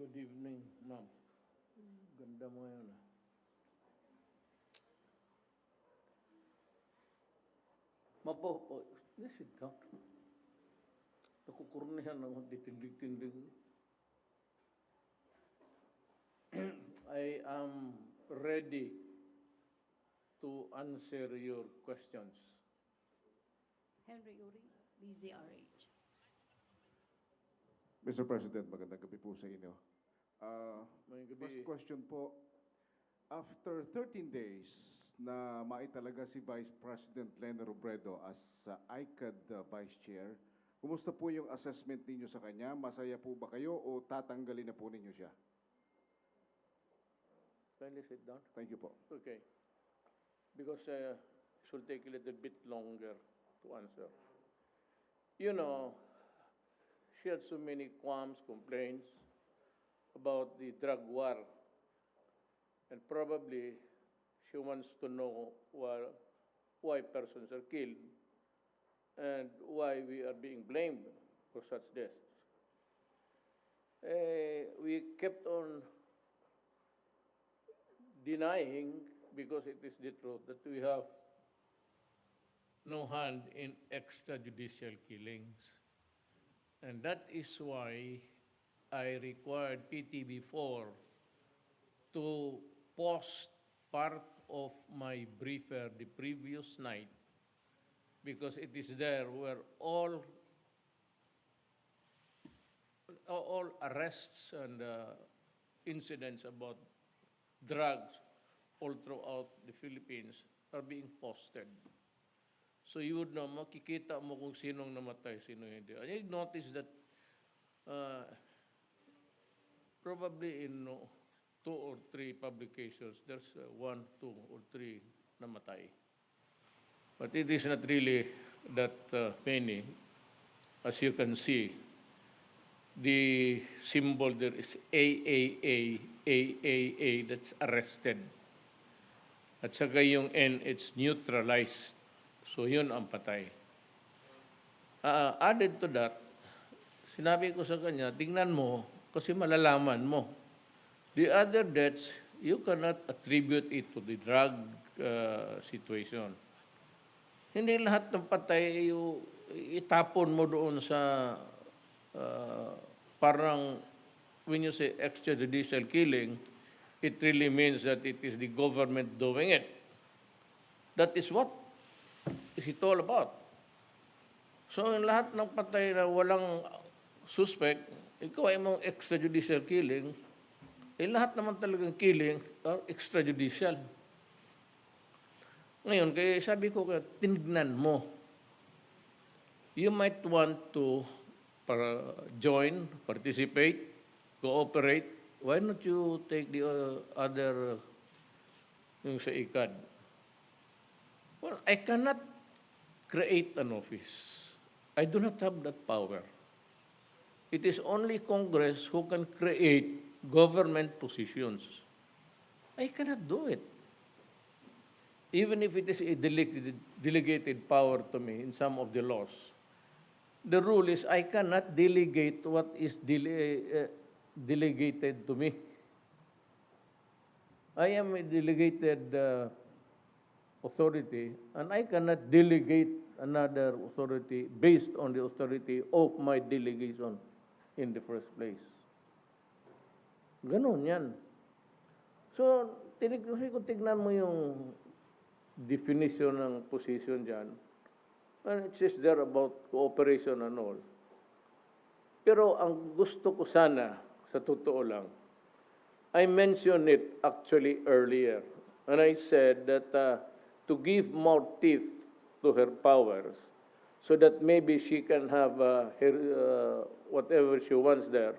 Good evening, ma'am. Ganda mo ngayon, ah. Mapo, oh, sit down. Nakukurnihan ng ditindig-tindig. I am ready to answer your questions. Henry Uri, DZRH. Mr. President, magandang gabi po sa inyo. Mayang gabi. First question po, after 13 days na maitalaga si Vice President Leni Robredo as ICAD Vice Chair, kumusta po yung assessment ninyo sa kanya? Masaya po ba kayo o tatanggalin na po ninyo siya? Kindly sit down. Thank you po. Okay. Because it will take a little bit longer to answer. You know, she had so many qualms, complaints about the drug war. And probably she wants to know why persons are killed and why we are being blamed for such deaths. We kept on denying, because it is the truth, that we have no hand in extrajudicial killings. And that is why I required PTV4 to post part of my briefer the previous night, because it is there where all arrests and incidents about drugs all throughout the Philippines are being posted. So you would know, makikita mo kung sinong namatay, sino hindi. And you notice that probably in 2 or 3 publications, there's 1, 2, or 3 namatay. But it is not really that many. As you can see, the symbol there is AAA, that's arrested. At saka yung N, it's neutralized. So yun ang patay. Added to that, sinabi ko sa kanya, tingnan mo, kasi malalaman mo. The other deaths, you cannot attribute it to the drug situation. Hindi lahat ng patay itapon mo doon sa parang when you say extrajudicial killing, it really means that it is the government doing it. That is what is it all about. So in lahat ng patay na walang suspect, ikaw ay mong extrajudicial killing, lahat naman talagang killing are extrajudicial. Ngayon, kaya sabi ko, tinignan mo. You might want to join, participate, cooperate. Why not you take the other, yung sa ICAD? Well, I cannot create an office. I do not have that power. It is only Congress who can create government positions. I cannot do it. Even if it is a delegated power to me in some of the laws. The rule is I cannot delegate what is delegated to me. I am a delegated authority, and I cannot delegate another authority based on the authority of my delegation in the first place. Ganon yan. So, tignan mo yung definition ng position dyan. And it says there about cooperation and all. Pero ang gusto ko sana, sa totoo lang, I mentioned it actually earlier. And I said that to give more teeth to her powers, so that maybe she can have her whatever she wants there.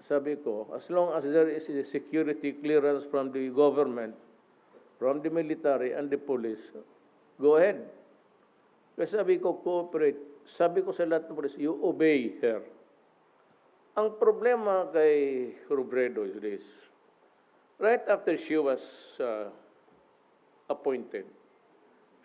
Sabi ko, as long as there is a security clearance from the government, from the military and the police, go ahead. Kasi sabi ko, cooperate. Sabi ko sa lahat ng police, you obey her. Ang problema kay Robredo is this. Right after she was appointed,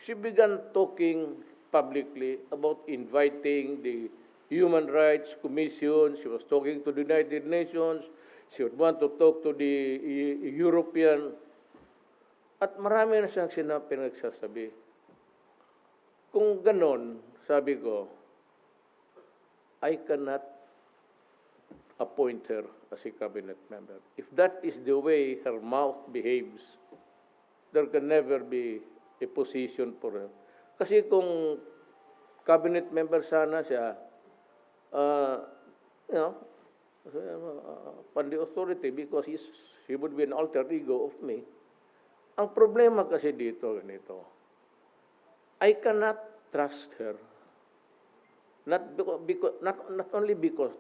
she began talking publicly about inviting the Human Rights Commission, she was talking to the United Nations, she would want to talk to the European, at marami na siyang pinagsasabi. Kung ganon, sabi ko, I cannot appoint her as a cabinet member. If that is the way her mouth behaves, there can never be a position for her. Kasi kung cabinet member sana siya, you know, upon the authority, because she would be an alter ego of me. Ang problema kasi dito, ganito, I cannot trust her. Not only because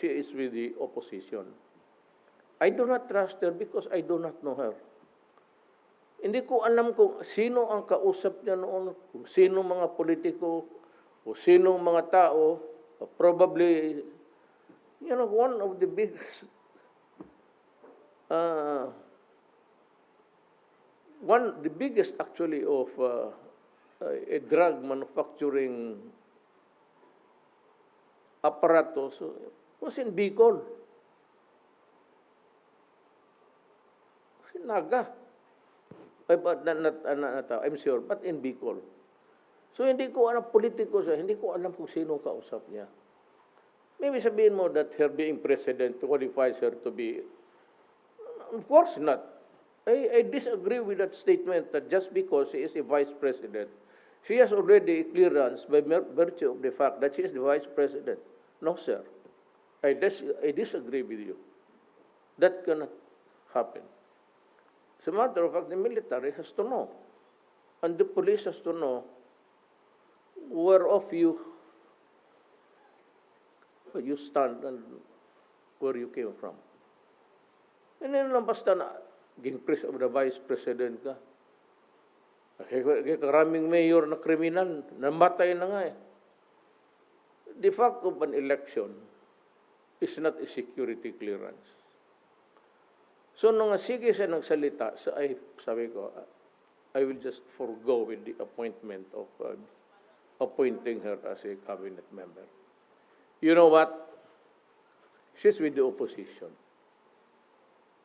she is with the opposition. I do not trust her because I do not know her. Hindi ko alam kung sino ang kausap niya noon, kung sino mga politiko, kung sino mga tao, probably, one of the biggest, the biggest actually of a drug manufacturing apparatus was in Bicol. Naga. But I'm sure, but in Bicol. So hindi ko alam, politiko siya, hindi ko alam kung sino kausap niya. Maybe sabihin mo that her being president qualifies her to be, of course not. I disagree with that statement that just because she is a vice president, she has already clearance by virtue of the fact that she is the vice president. No, sir. I disagree with you. That cannot happen. As a matter of fact, the military has to know, and the police has to know whereof you stand and where you came from. And then lang basta na, ging of the vice president ka. Karaming mayor na kriminal, namatay na nga eh. The fact of an election is not a security clearance. So nung sige siya nagsalita, sabi ko, I will just forgo with the appointment of appointing her as a cabinet member. You know what? She's with the opposition.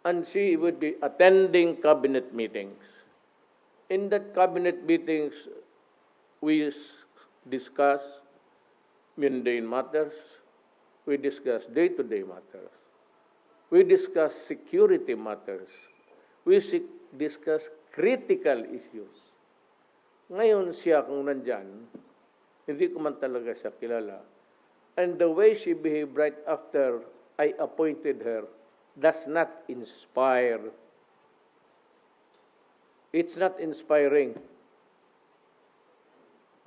And she would be attending cabinet meetings. In that cabinet meetings, we discuss mundane matters, we discuss day-to-day matters, we discuss security matters, we discuss critical issues. Ngayon siya kung nandyan, hindi ko man talaga siya kilala. And the way she behaved right after I appointed her does not inspire. It's not inspiring.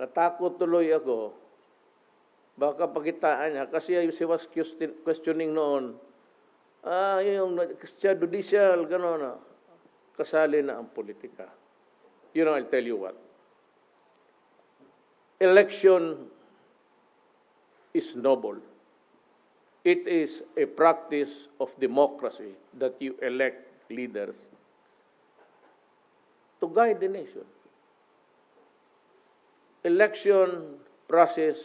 Natakot tuloy ako. Baka pagitaan niya. Kasi she was questioning noon, yung judicial, gano'n na, kasali na ang politika. You know, I'll tell you what. Election is noble. It is a practice of democracy that you elect leaders to guide the nation. Election process,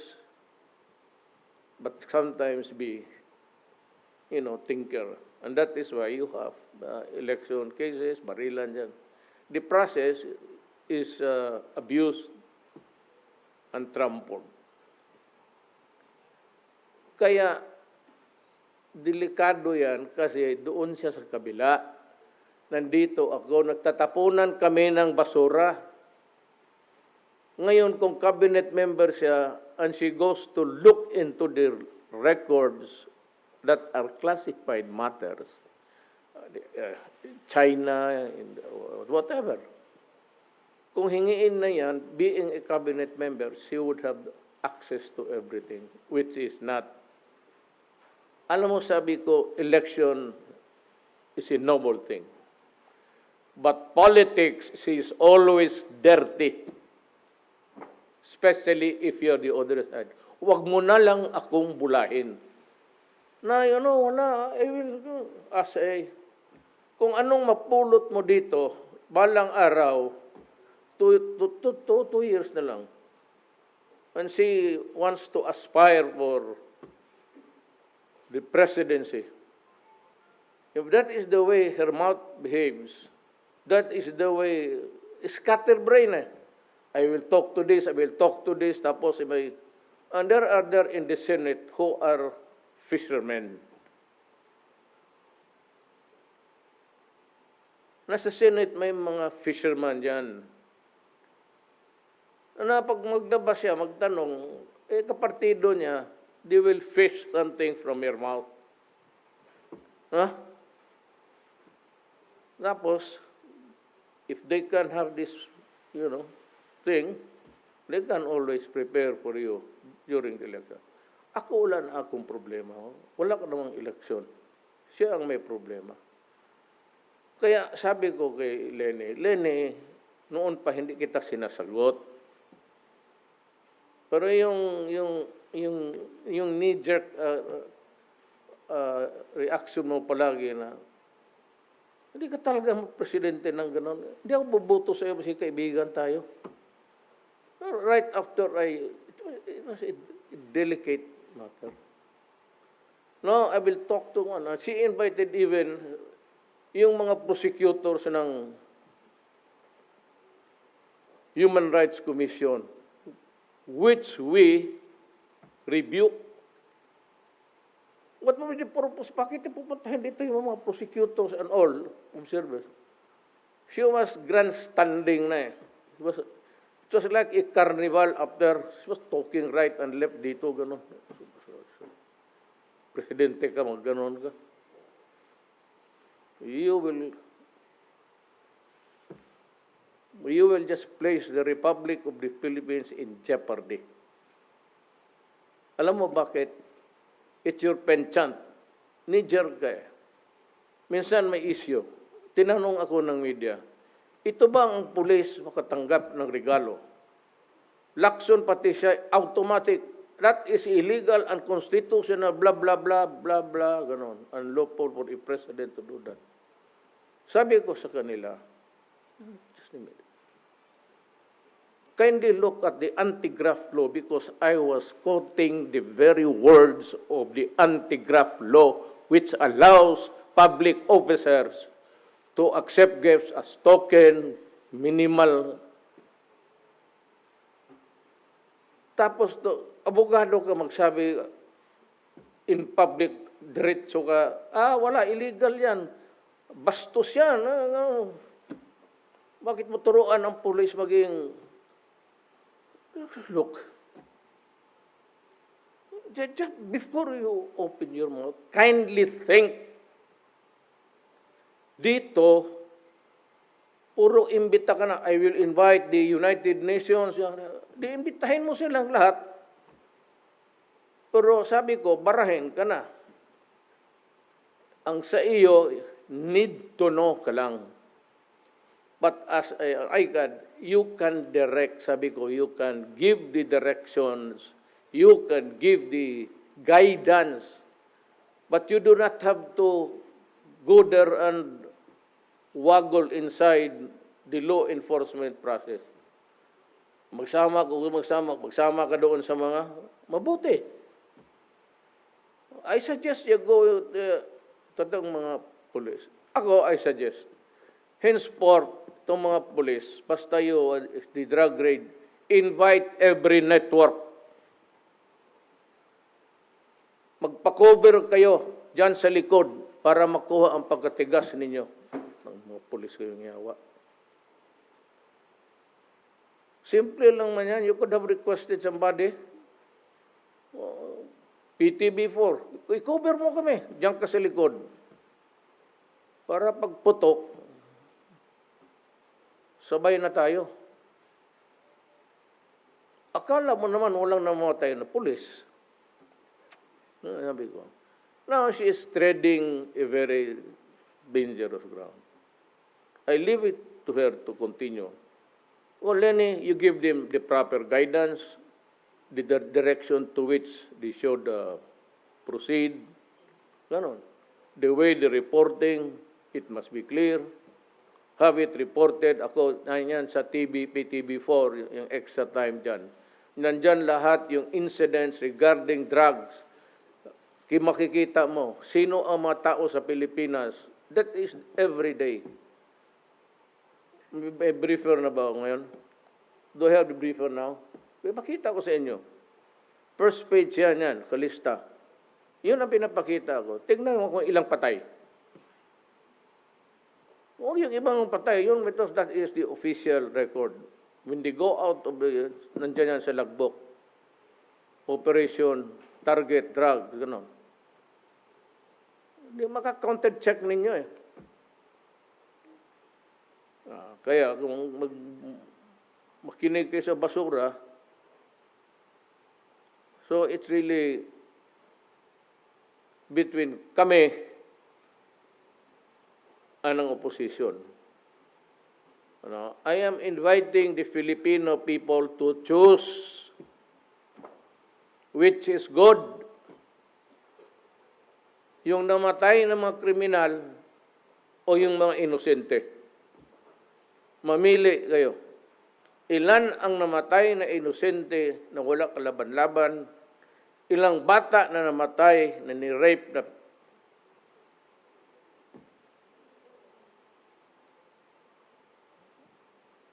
but sometimes be, thinker. And that is why you have election cases, barilan dyan. The process is abused and trampled. Kaya, delikado yan kasi doon siya sa kabila. Nandito ako, nagtatapunan kami ng basura. Ngayon, kung cabinet member siya and she goes to look into the records that are classified matters, China, whatever. Kung hingiin na yan, being a cabinet member, she would have access to everything, which is not. Alam mo, sabi ko, election is a noble thing. But politics is always dirty. Especially if you're the other side. Huwag mo na lang akong bulahin. Na, wala, I will say, kung anong mapulot mo dito, balang araw, 2 years na lang. and she wants to aspire for the presidency, if that is the way her mouth behaves, that is the way, scatterbrain eh. I will talk to this, I will talk to this, tapos may, and there are there in the Senate who are fishermen. Nasa Senate may mga fisherman dyan. Na pag maglabas siya, magtanong, kapartido niya, they will fish something from your mouth. Huh? Tapos, if they can have this, thing, they can always prepare for you during the election. Ako wala na akong problema. Wala ka namang eleksyon. Siya ang may problema. Kaya sabi ko kay Lenny, noon pa hindi kita sinasagot. Pero yung knee-jerk reaction mo palagi na, hindi ka talaga presidente ng gano'n. Hindi ako buboto sa iyo kasi kaibigan tayo. Right after it was a delicate matter. No, I will talk to one. She invited even yung mga prosecutors ng Human Rights Commission, which we rebuke. What was the purpose? Bakit pupuntahin dito yung mga prosecutors and all observers? She was grandstanding na eh. It was like a carnival after she was talking right and left dito, gano'n. Presidente ka, mag-gano'n ka. You will just place the Republic of the Philippines in jeopardy. Alam mo bakit? It's your penchant. Knee-jerk ka eh. Minsan may issue. Tinanong ako ng media, ito ba ang pulis makatanggap ng regalo? Lakson pati siya, automatic. That is illegal, unconstitutional, blah, blah, blah, blah, blah, ganon. Unlawful for a president to do that. Sabi ko sa kanila, just a minute. Kindly look at the anti-graft law because I was quoting the very words of the anti-graft law which allows public officers to accept gifts as token, minimal. Tapos, abogado ka magsabi in public, diretso ka, wala, illegal yan. Bastos yan. Bakit mo turuan ang pulis maging, look, just before you open your mouth, kindly think. Dito, puro imbita ka na, I will invite the United Nations. Di imbitahin mo silang lahat. Pero sabi ko, barahin ka na. Ang sa iyo, need to know ka lang. But as ICAD, you can direct, sabi ko, you can give the directions, you can give the guidance, but you do not have to go there and waggle inside the law enforcement process. Magsama ka doon sa mga mabuti. I suggest you go to mga pulis. Ako, I suggest, henceforth, itong mga pulis, basta the drug raid, invite every network. Magpa-cover kayo dyan sa likod para makuha ang pagkatigas ninyo. Mga pulis kayong yawa. Simple lang man yan. You could have requested somebody. PTB4. I-cover mo kami. Diyan ka sa likod. Para pagputok, sabay na tayo. Akala mo naman walang namatay na pulis. Sabi ko. Now she is treading a very dangerous ground. I leave it to her to continue. Well, Lenny, you give them the proper guidance, the direction to which they should proceed. Ganon. The way the reporting, it must be clear. Have it reported. Ako, yan sa PTB4, yung extra time dyan. Nandyan lahat yung incidents regarding drugs. Makikita mo, sino ang mga tao sa Pilipinas. That is every day. May briefer na ba ako ngayon? Do I have the briefer now? Makita ko sa inyo. First page yan, kalista. Yun ang pinapakita ko. Tingnan mo kung ilang patay. O yung ibang patay, yun, because that is the official record. When they go out of the, nandiyan yan sa logbook. Operation, target, drug, gano'n. Hindi maka-counted check ninyo eh. Kaya kung makinig kayo sa basura, so it's really between kami anong opposition. I am inviting the Filipino people to choose which is good. Yung namatay na mga kriminal o yung mga inosente. Mamili kayo. Ilan ang namatay na inosente na wala kalaban-laban? Ilang bata na namatay na ni-rape na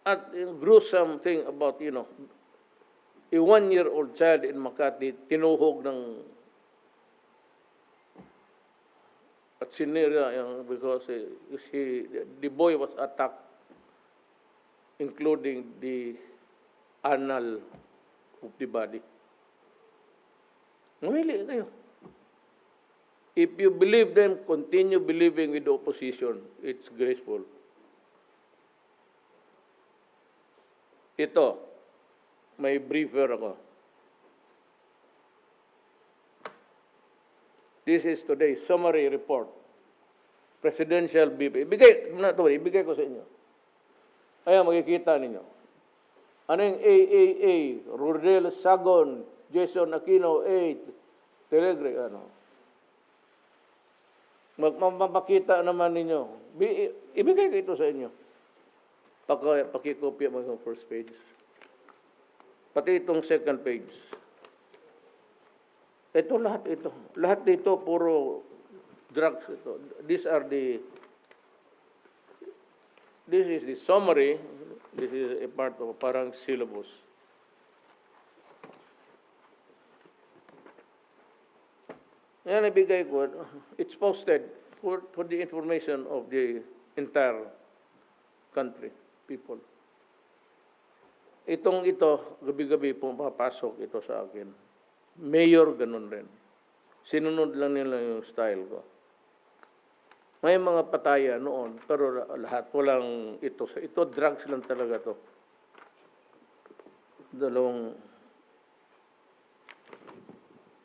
at yung gruesome thing about, a 1-year-old child in Makati, tinuhog ng at sinira because the boy was attacked, including the anal of the body. Mamili kayo. If you believe them, continue believing with the opposition. It's graceful. Ito, may briefer ako. This is today's summary report. Presidential BP. Ibigay ko sa inyo. Ayan, makikita ninyo. Ano yung AAA, Rodel Sagon, Jason Aquino, Telegre, Mapakita naman ninyo. Ibigay ko ito sa inyo. Pakikopya mo yung first page. Pati itong second page. Ito lahat ito. Lahat dito puro drugs ito. This is the summary. This is a part of parang syllabus. Yan ibigay ko. It's posted for the information of the entire country, people. Ito, gabi-gabi pumapasok ito sa akin. Mayor, ganun rin. Sinunod lang nila yung style ko. May mga pataya noon, pero lahat, walang ito. Ito, drugs lang talaga to. Dalawang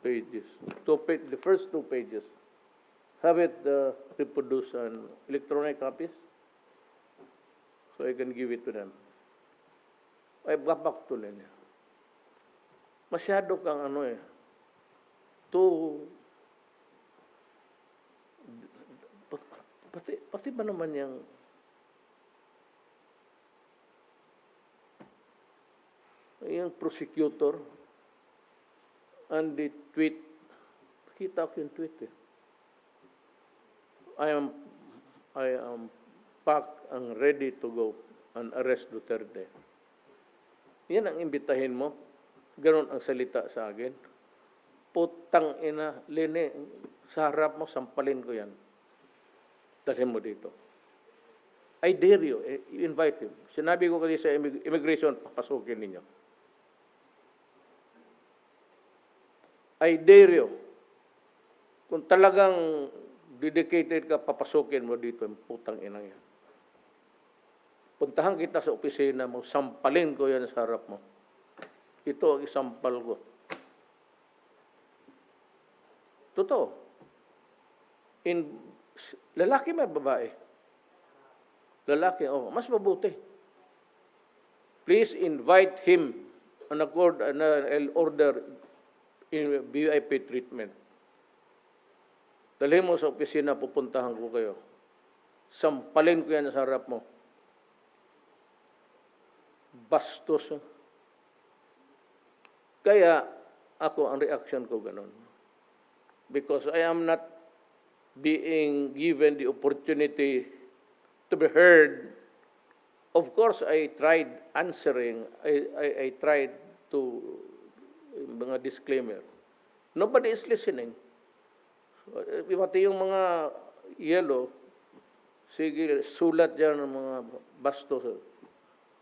pages. The first 2 pages. Have it reproduced on electronic copies, so I can give it to them. Ay, babaktuloy niya. Masyado kang pati ba naman yung prosecutor and the tweet, kita ko yung tweet eh. I am packed and ready to go and arrest Duterte. Yan ang imbitahin mo. Ganon ang salita sa akin. Putang ina, Lene, sa harap mo, sampalin ko yan. Dalhin mo dito. I dare you, invite him. Sinabi ko kasi sa immigration, papasukin ninyo. I dare you. Kung talagang dedicated ka, papasukin mo dito, yung putang ina yan. Puntahan kita sa opisina mo, sampalin ko yan sa harap mo. Ito ang isampal ko. Totoo. Lalaki may babae? Lalaki, mas mabuti. Please invite him and order in VIP treatment. Dalhin mo sa opisina, pupuntahan ko kayo. Sampalin ko yan sa harap mo. Bastos. Kaya ako, ang reaction ko ganun. Because I am not being given the opportunity to be heard. Of course, I tried answering. I tried to mga disclaimer. Nobody is listening. Pati yung mga yellow, sige, sulat dyan ng mga bastos.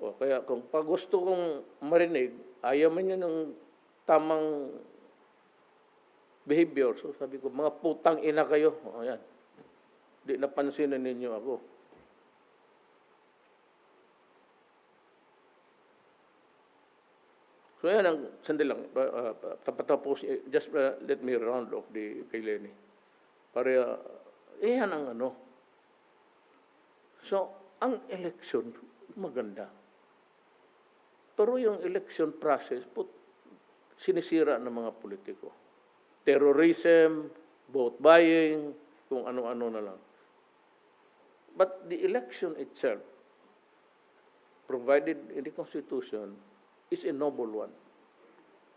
O kaya kung pag gusto kong marinig, ayaw man yun ng tamang behavior. So sabi ko, mga putang ina kayo. O yan. Di napansin na ninyo ako. So yan ang, sandali lang, tapos, just let me round off the kay Lenny. Para, yan ang ano. So, ang election, maganda. Pero yung election process, sinisira ng mga politiko. Terrorism, vote buying, kung ano-ano na lang. But the election itself, provided in the Constitution, is a noble one.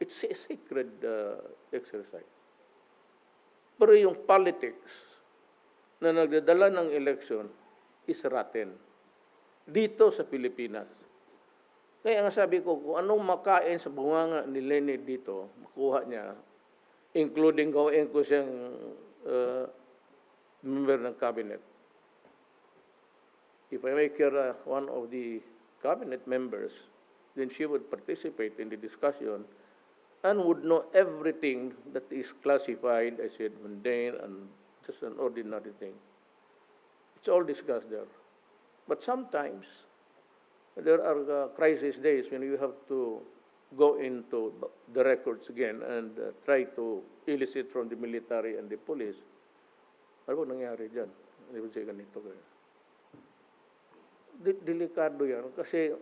It's a sacred exercise. Pero yung politics na nagdadala ng election is rotten. Dito sa Pilipinas. Kaya nga sabi ko, kung anong makain sa bunganga ni Lenny dito, makuha niya, including gawin ko siyang member ng cabinet. If I make her one of the cabinet members, then she would participate in the discussion and would know everything that is classified, I said, mundane and just an ordinary thing. It's all discussed there. But sometimes, there are crisis days when you have to go into the records again and try to elicit from the military and the police. Ano ba nangyari dyan? Ano ba siya ganito kaya? Delikado yan kasi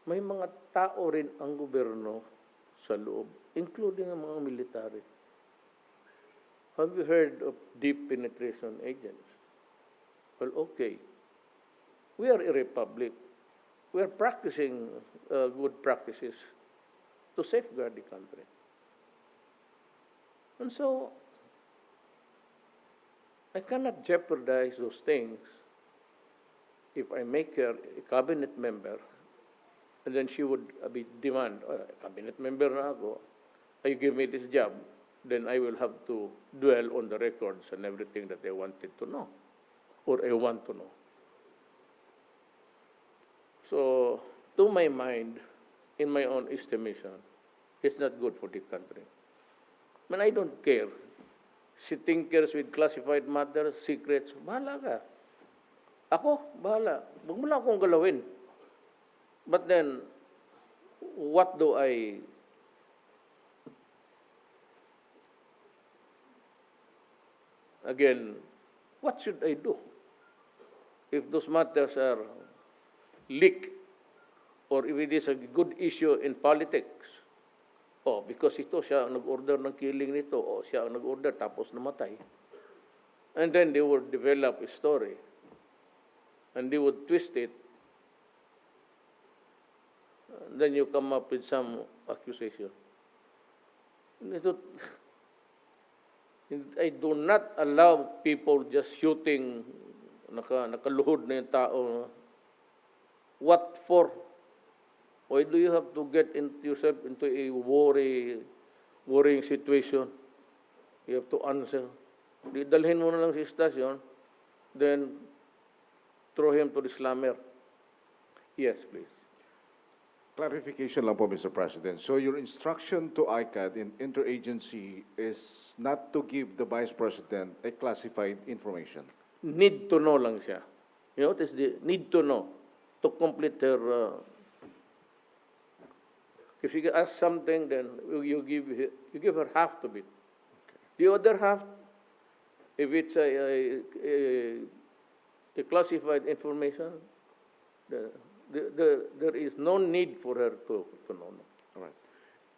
may mga tao rin ang gobyerno sa loob, including ang mga military. Have you heard of deep penetration agents? Well, okay. We are a republic. We are practicing good practices to safeguard the country. And so, I cannot jeopardize those things if I make her a cabinet member and then she would be demand, cabinet member na ako, you give me this job, then I will have to dwell on the records and everything that I wanted to know or I want to know. So, to my mind, in my own estimation, it's not good for the country. I mean, I don't care. Si tinkers with classified matters, secrets, bahala ka. Ako, bahala. Huwag mo lang akong galawin. But then, what do I... Again, what should I do? If those matters are leaked, or if it is a good issue in politics, because ito siya ang nag-order ng killing nito, siya ang nag-order tapos namatay. And then they would develop a story. And they would twist it. And then you come up with some accusation. I do not allow people just shooting, nakaluhod na yung tao. What for? Why do you have to get yourself into a worrying situation? You have to answer. Dalhin mo na lang sa stasyon, then throw him to the slammer. Yes, please. Clarification lang po, Mr. President. So your instruction to ICAD in interagency is not to give the Vice President a classified information? Need to know lang siya. You know, it is the need to know to complete her... if she asks something, then you give her half of it. The other half, if it's a classified information, there is no need for her to know. All right.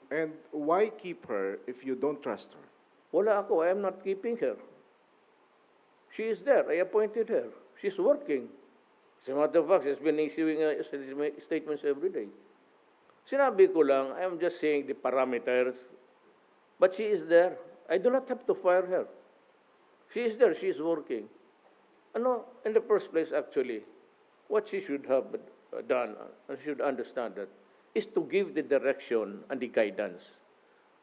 And why keep her if you don't trust her? Wala ako. I am not keeping her. She is there. I appointed her. She's working. As a matter of fact, she's been issuing statements every day. Sinabi ko lang, I'm just saying the parameters. But she is there. I do not have to fire her. She is there. She is working. Ano, in the first place, actually, what she should have done, and should understand that, is to give the direction and the guidance.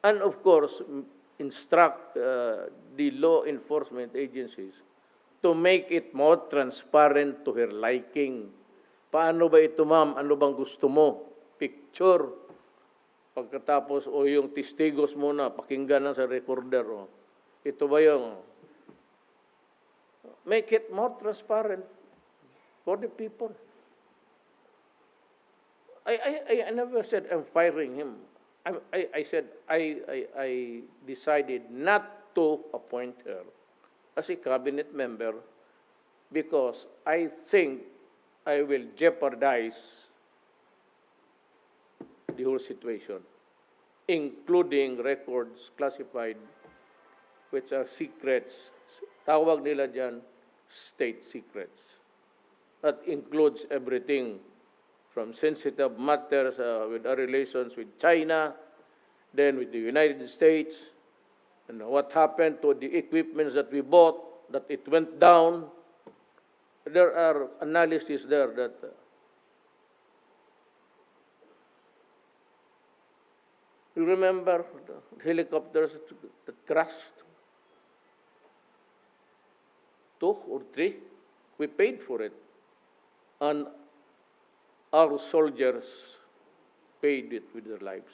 And of course, instruct the law enforcement agencies to make it more transparent to her liking. Paano ba ito, ma'am? Ano bang gusto mo? Picture. Pagkatapos, o yung testigos muna, pakinggan na sa recorder. O. Ito ba yung... Make it more transparent for the people. I never said I'm firing him. I said I decided not to appoint her as a cabinet member because I think I will jeopardize the whole situation, including records classified, which are secrets. Tawag nila dyan, state secrets. That includes everything from sensitive matters with our relations with China, then with the United States, and what happened to the equipments that we bought, that it went down. There are analyses there that you remember the helicopters that crashed? 2 or 3, we paid for it. And our soldiers paid it with their lives.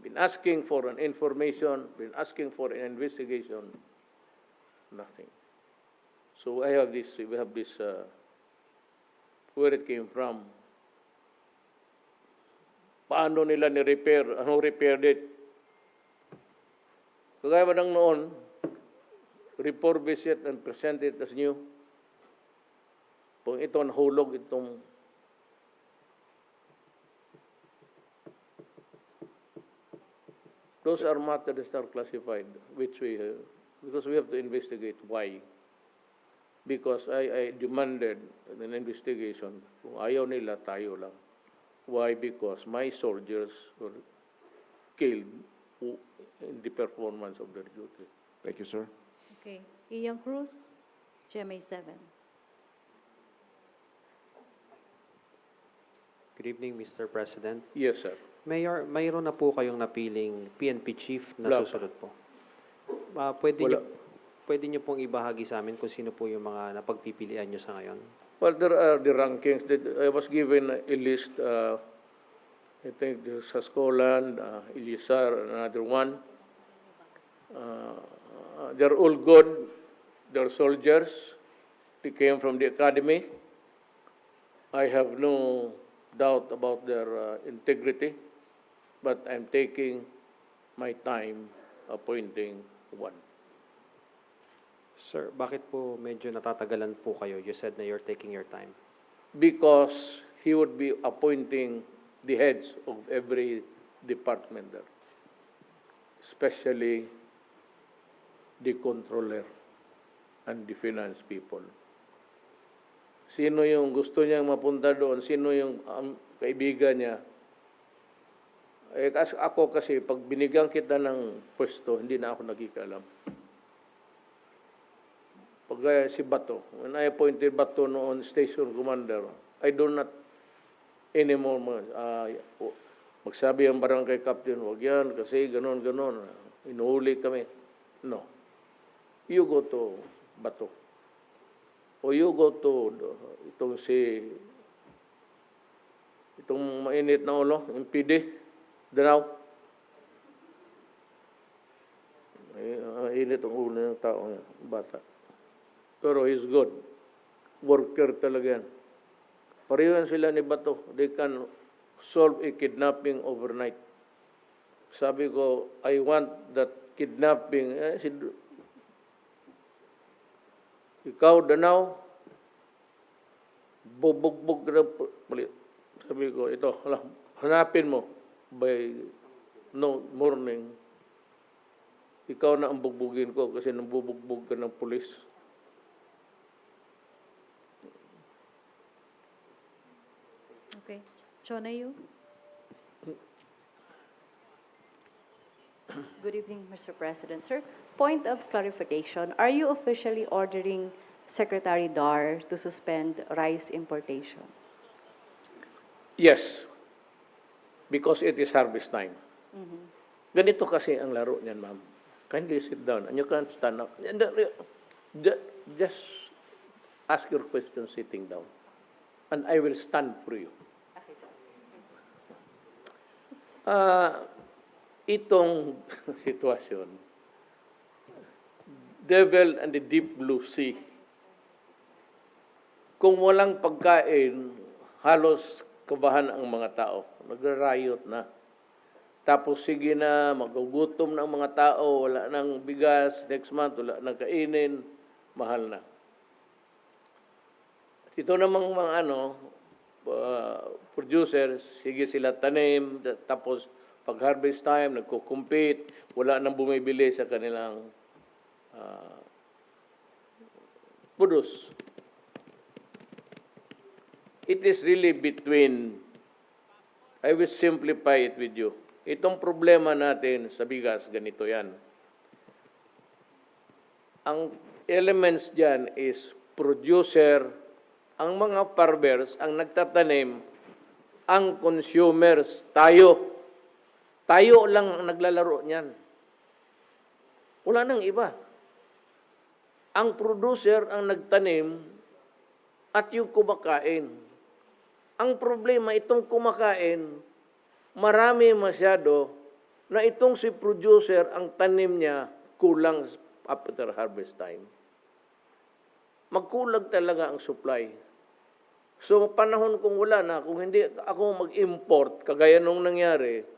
Been asking for an information, been asking for an investigation, nothing. So we have this, where it came from. Paano nila ni-repair? Ano repaired it? Kagaya ba ng noon, refurbish it and present it as new. Kung ito nahulog itong those are matters that are classified, which we because we have to investigate why. Because I demanded an investigation. Kung ayaw nila, tayo lang. Why? Because my soldiers were killed in the performance of their duty. Thank you, sir. Okay. Ian Cruz, GMA 7. Good evening, Mr. President. Yes, sir. Mayor, mayroon na po kayong napiling PNP chief na Wala pa. susunod po. Wala. Pwede niyo pong ibahagi sa amin kung sino po yung mga napagpipilian niyo sa ngayon? Well, there are the rankings. I was given a list. I think there's Sascolan, Ilisar, another one. They're all good. They're soldiers. They came from the academy. I have no doubt about their integrity, but I'm taking my time appointing one. Sir, bakit po medyo natatagalan po kayo? You said na you're taking your time. Because he would be appointing the heads of every department there, especially the controller and the finance people. Sino yung gusto niyang mapunta doon? Sino yung kaibigan niya? Ako kasi, pag binigyan kita ng pwesto, hindi na ako nagkikalam. Pag si Bato, when I appointed Bato noon station commander, I do not anymore magsabi ang barangay captain, wag yan, kasi ganon. Inuhuli kami. No. You go to Bato. O you go to itong mainit na ulo, yung PD, Danaw. Init ang ulo ng tao, bata. Pero he's good. Worker talaga yan. Pareho sila ni Bato. They can solve a kidnapping overnight. Sabi ko, I want that kidnapping. Ikaw, Danaw, bubugbog na palit. Sabi ko, ito, hanapin mo by no morning. ikaw na ang bugbugin ko kasi nambubugbog ka ng pulis. Okay. Chonayu. Good evening, Mr. President. Sir, point of clarification, are you officially ordering Secretary Dar to suspend rice importation? Yes, because it is harvest time. Ganito kasi ang laro niyan, ma'am. Kindly sit down and you can't stand up. Just ask your question sitting down. And I will stand for you. Itong sitwasyon, devil and the deep blue sea. Kung walang pagkain, halos kabahan ang mga tao. Nagra-riot na. Tapos sige na, magugutom na ang mga tao, wala nang bigas, next month wala nang kainin, mahal na. Ito namang mga producers, sige sila tanim, tapos pag harvest time, nagko-compete, wala nang bumibili sa kanilang produce. It is really between, I will simplify it with you. Itong problema natin sa bigas, ganito yan. Ang elements dyan is producer, ang mga farmers, ang nagtatanim, ang consumers, tayo. Tayo lang ang naglalaro niyan. Wala nang iba. Ang producer ang nagtanim at yung kumakain. Ang problema, itong kumakain, marami masyado na itong si producer, ang tanim niya, kulang after harvest time. Magkulang talaga ang supply. So, panahon kung wala na, kung hindi ako mag-import, kagaya nung nangyari,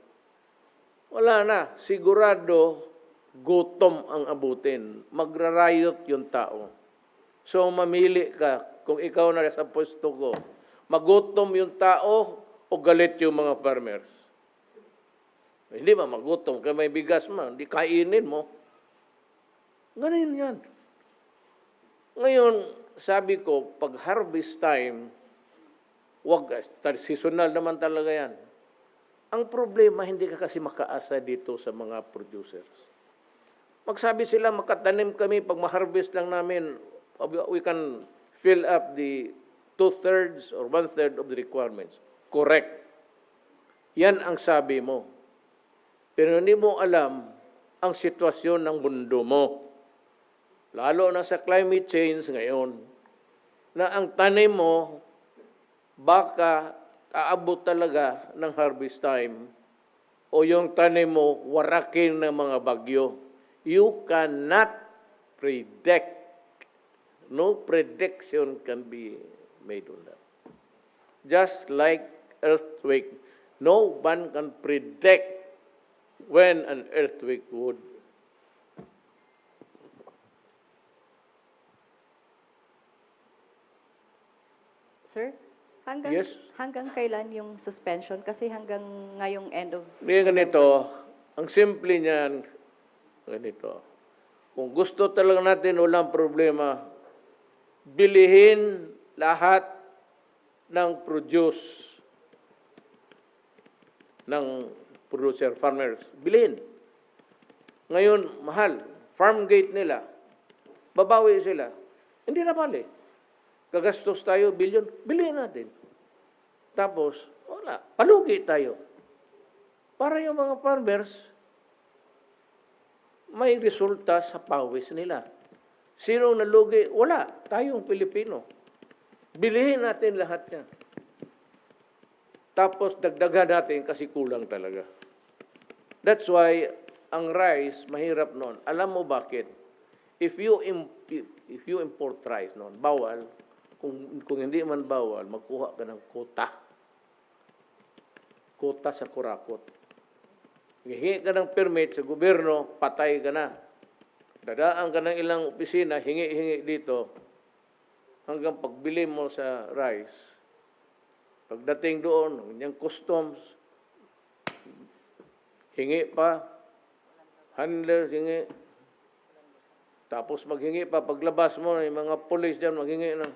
wala na. Sigurado, gutom ang abutin. Magrarayot yung tao. So, mamili ka. Kung ikaw na sa pwesto ko, magutom yung tao o galit yung mga farmers. Hindi ba magutom? Kaya may bigas man, hindi kainin mo. Ganun yan. Ngayon, sabi ko, pag harvest time, wag, seasonal naman talaga yan. Ang problema, hindi ka kasi makaasa dito sa mga producers. Magsabi sila, makatanim kami, pag ma-harvest lang namin, we can fill up the 2/3 or 1/3 of the requirements. Correct. Yan ang sabi mo. Pero hindi mo alam ang sitwasyon ng mundo mo. Lalo na sa climate change ngayon, na ang tanim mo, baka aabot talaga ng harvest time o yung tanim mo warakin ng mga bagyo. You cannot predict. No prediction can be made on that. Just like earthquake, no one can predict when an earthquake would. Sir, Yes? hanggang kailan yung suspension? Kasi hanggang ngayong end of... Hindi ganito, ang simple niyan, ganito. Kung gusto talaga natin walang problema, bilihin lahat ng produce ng producer farmers. Bilihin. Ngayon, mahal. Farm gate nila. Babawi sila. Hindi na bali. Kagastos tayo, bilyon. Bilihin natin. Tapos, wala. Palugi tayo. Para yung mga farmers, may resulta sa pawis nila. Sino nalugi? Wala. Tayong Pilipino. Bilihin natin lahat yan. Tapos, dagdagan natin kasi kulang talaga. That's why, ang rice, mahirap noon. Alam mo bakit? If you import rice noon, bawal. Kung hindi man bawal, magkuha ka ng quota. Quota sa kurakot. Hingi ka ng permit sa gobyerno, patay ka na. Dadaan ka ng ilang opisina, hingi-hingi dito, hanggang pagbili mo sa rice. Pagdating doon, yung customs, hingi pa, handlers hingi. Tapos maghingi pa, paglabas mo, yung mga police dyan, maghingi ng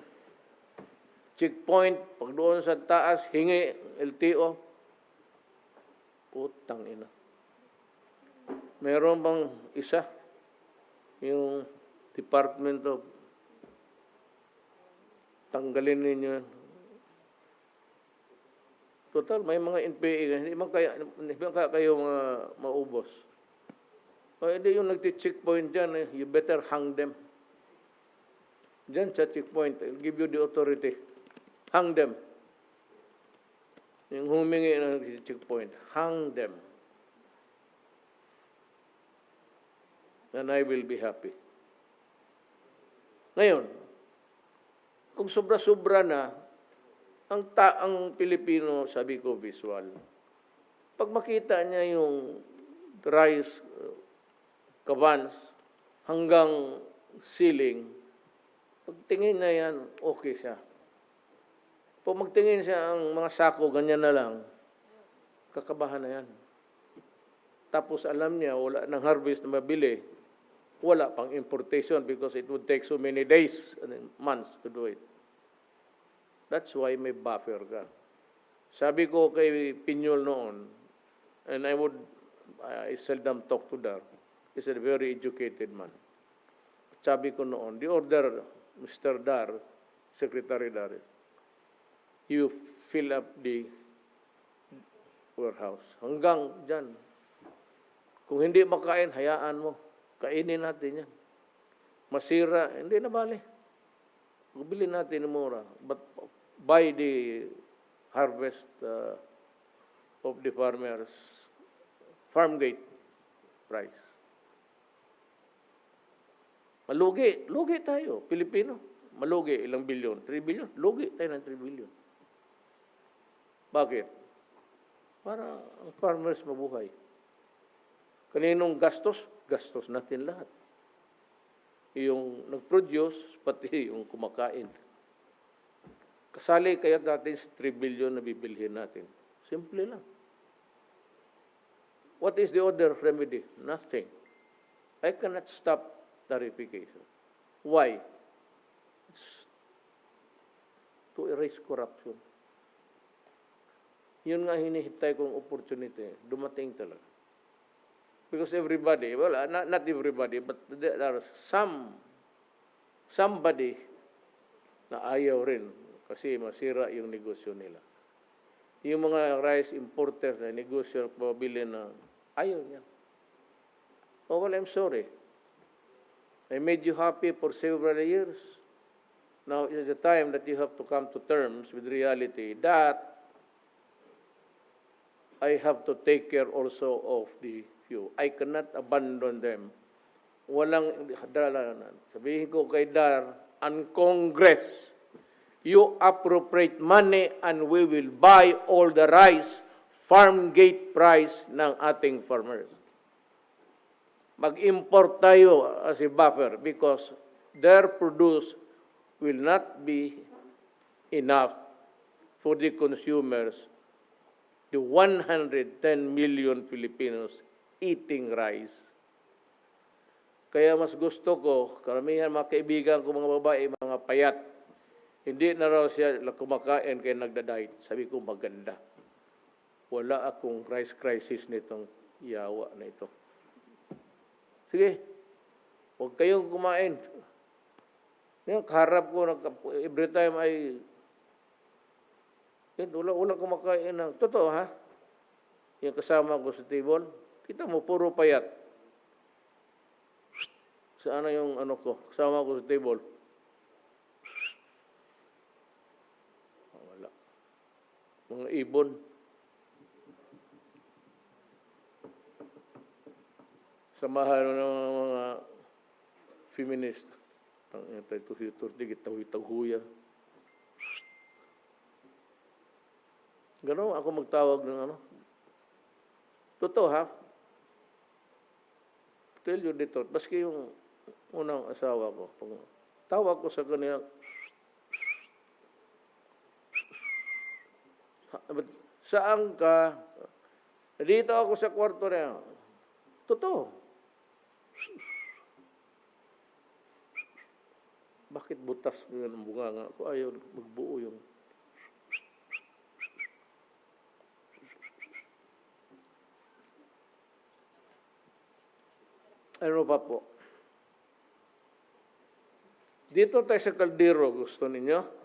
checkpoint. Pag doon sa taas, hingi, LTO. Putang ina. Meron bang isa? Yung Department of tanggalin ninyo. Total, may mga NPA, hindi man kaya kayo maubos. O hindi yung nagti-checkpoint dyan, you better hang them. Dyan sa checkpoint, I'll give you the authority. Hang them. Yung humingi na nagti-checkpoint, hang them. And I will be happy. Ngayon, kung sobra-sobra na, ang Pilipino, sabi ko, visual. Pag makita niya yung rice, kavans, hanggang ceiling, pag tingin na yan, okay siya. Pag magtingin siya ang mga sako, ganyan na lang, kakabahan na yan. Tapos alam niya, wala nang harvest na mabili, wala pang importation because it would take so many days and months to do it. That's why may buffer ka. Sabi ko kay Pinyol noon, and I seldom talk to Dar. He's a very educated man. Sabi ko noon, the order, Mr. Dar, Secretary Dar, you fill up the warehouse. Hanggang dyan. Kung hindi makain, hayaan mo. Kainin natin yan. Masira, hindi na bali. Bili natin mura. But buy the harvest of the farmers, farm gate price. Malugi. Lugi tayo, Pilipino. Malugi, ilang bilyon? 3 billion? Lugi tayo ng 3 billion. Bakit? Para ang farmers mabuhay. Kaninong gastos? Gastos natin lahat. Yung nag-produce, pati yung kumakain. Kasali kaya natin sa 3 billion na bibilhin natin. Simple lang. What is the other remedy? Nothing. I cannot stop tarification. Why? It's to erase corruption. Yun nga hinihintay kong opportunity. Dumating talaga. Because everybody, well, not everybody, but there are somebody na ayaw rin kasi masira yung negosyo nila. Yung mga rice importers na negosyo pabili na ayaw niya. Oh, well, I'm sorry. I made you happy for several years. Now is the time that you have to come to terms with reality that I have to take care also of the few. I cannot abandon them. Walang dalanan. Sabihin ko kay Dar, ang Congress, you appropriate money and we will buy all the rice, farm gate price ng ating farmers. Mag-import tayo as a buffer because their produce will not be enough for the consumers, the 110 million Filipinos eating rice. Kaya mas gusto ko, karamihan mga kaibigan ko, mga babae, mga payat, hindi na raw siya kumakain kaya nagda-diet. Sabi ko, maganda. Wala akong rice crisis nitong yawa na ito. Sige, huwag kayong kumain. Yung kaharap ko, every time wala kumakain ng, totoo ha? Yung kasama ko sa table, kita mo, puro payat. Saan na yung ko, kasama ko sa table? Wala. Mga ibon. Samahan ng mga feminist. Ang ito-hito-hito, gitaw-hitaw-huya. Ganon ako magtawag ng Totoo ha? Tell you the truth. Baski yung unang asawa ko. Pag tawag ko sa kanila, saan ka? Dito ako sa kwarto niya. Totoo. Bakit butas yun ang bunganga ko? Ayaw magbuo yung... Ano pa po? Dito tayo sa kaldero, gusto ninyo?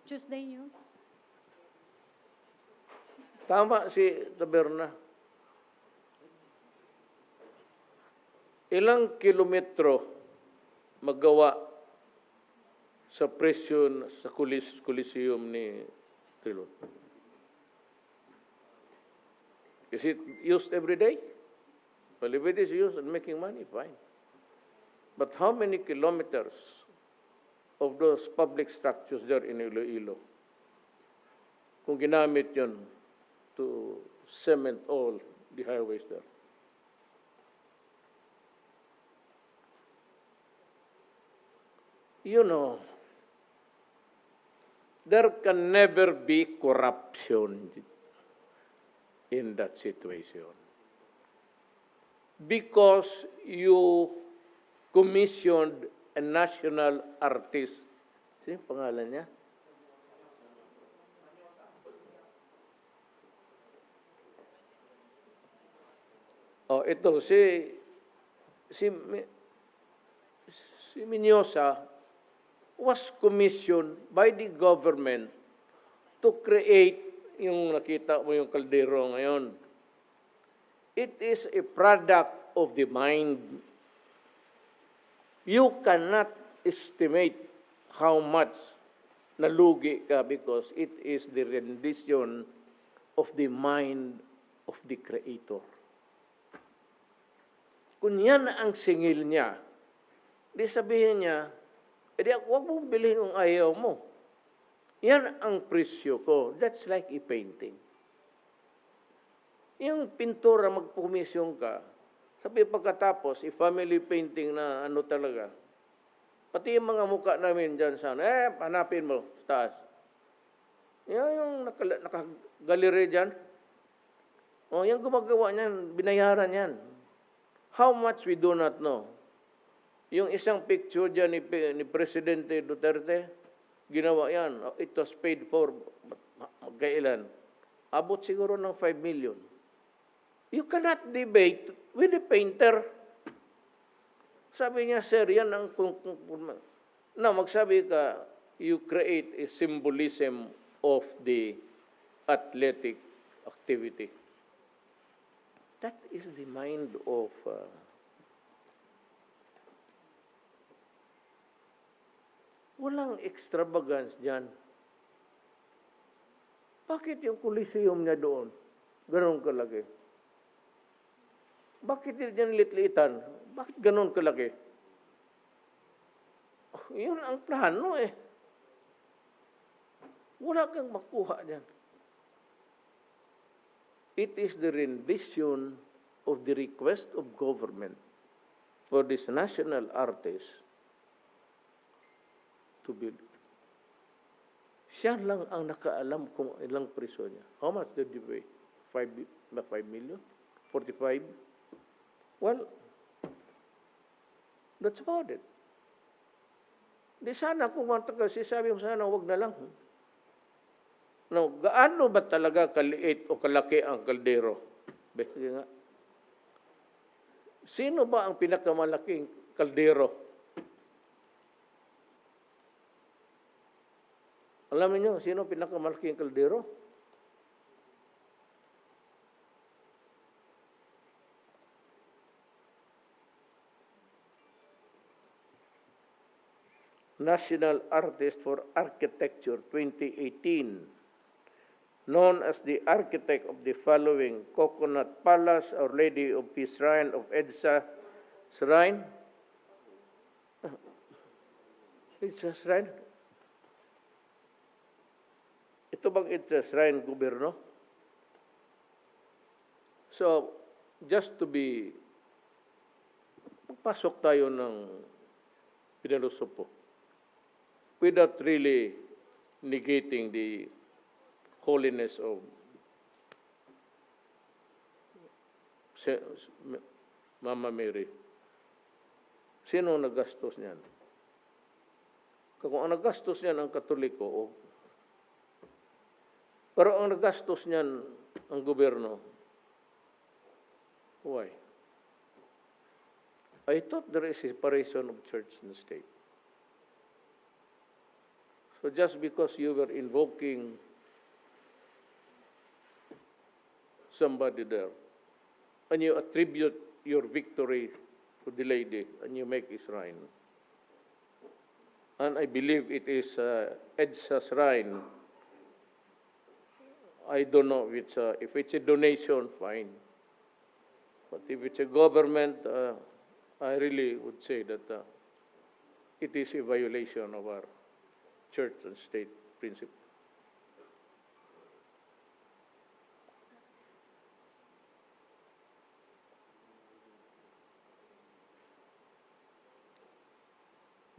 Tuesday yun. Tama si Taberna. Ilang kilometro magawa sa presyo sa Coliseum ni Trilon? Is it used every day? Well, if it is used and making money, fine. But how many kilometers of those public structures there in Iloilo, kung ginamit yun to cement all the highways there? You know, there can never be corruption in that situation. Because you commissioned a national artist. Sino pangalan niya? Oh, ito, si Minyosa was commissioned by the government to create yung nakita mo yung kaldero ngayon. It is a product of the mind. You cannot estimate how much nalugi ka because it is the rendition of the mind of the Creator. Kung yan ang singil niya, di sabihin niya, edi huwag mong bilhin yung ayaw mo. Yan ang presyo ko. That's like a painting. Yung pintura, magpumisyon ka, sabi pagkatapos, family painting na ano talaga, pati yung mga mukha namin dyan sa hanapin mo, sa taas. Yan yung nakagalere dyan. O, yung gumagawa niyan, binayaran yan. How much we do not know. Yung isang picture dyan ni Presidente Duterte, ginawa yan. It was paid for, kailan? Abot siguro ng 5 million. You cannot debate with the painter. Sabi niya, sir, yan ang... Na, magsabi ka, you create a symbolism of the athletic activity. That is the mind of... walang extravagance dyan. Bakit yung Coliseum niya doon? Ganon kalaki. Bakit yan litlitan? Bakit ganon kalaki? Yun ang plano eh. Wala kang makuha dyan. It is the rendition of the request of government for this national artist to build. Siya lang ang nakaalam kung ilang presyo niya. How much did you pay? 5 million? 45? Well, that's about it. Di sana kung sabi mo sana, wag na lang. No, gaano ba talaga kaliit o kalaki ang kaldero? Besi nga. Sino ba ang pinakamalaking kaldero? Alam niyo, sino pinakamalaking kaldero? National Artist for Architecture 2018, known as the architect of the following: Coconut Palace, Our Lady of Peace Shrine of EDSA Shrine. EDSA Shrine? Ito bang EDSA Shrine, gobyerno? So, just to be, pasok tayo ng pinalusopo without really negating the holiness of Mama Mary. Sino nagastos niyan? Kung ang nagastos niyan ang Katoliko, o pero ang nagastos niyan ang gobyerno. Why? I thought there is a separation of church and state. So just because you were invoking somebody there, and you attribute your victory to the lady, and you make a shrine, and I believe it is EDSA shrine. I don't know if it's a donation, fine. But if it's a government, I really would say that it is a violation of our church and state principle.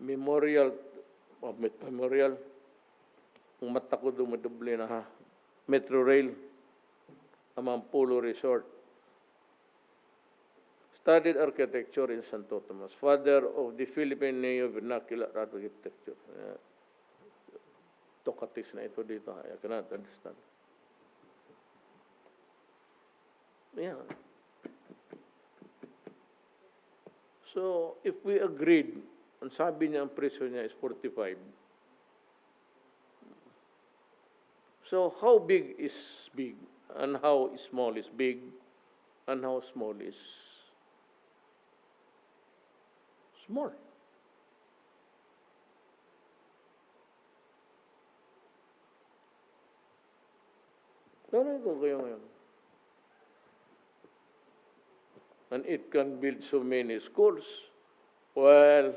Memorial, ang mata ko dumadoble na ha. Metro Rail, Amampulo Resort. Studied architecture in Santo Tomas, father of the Philippine Neo-Vernacular Architecture. Tokatis na ito dito. I cannot understand. Yeah. So, if we agreed, ang sabi niya ang presyo niya is 45. So, how big is big? And how small is big? And how small is small? Ano ko kayo ngayon? And it can build so many schools. Well,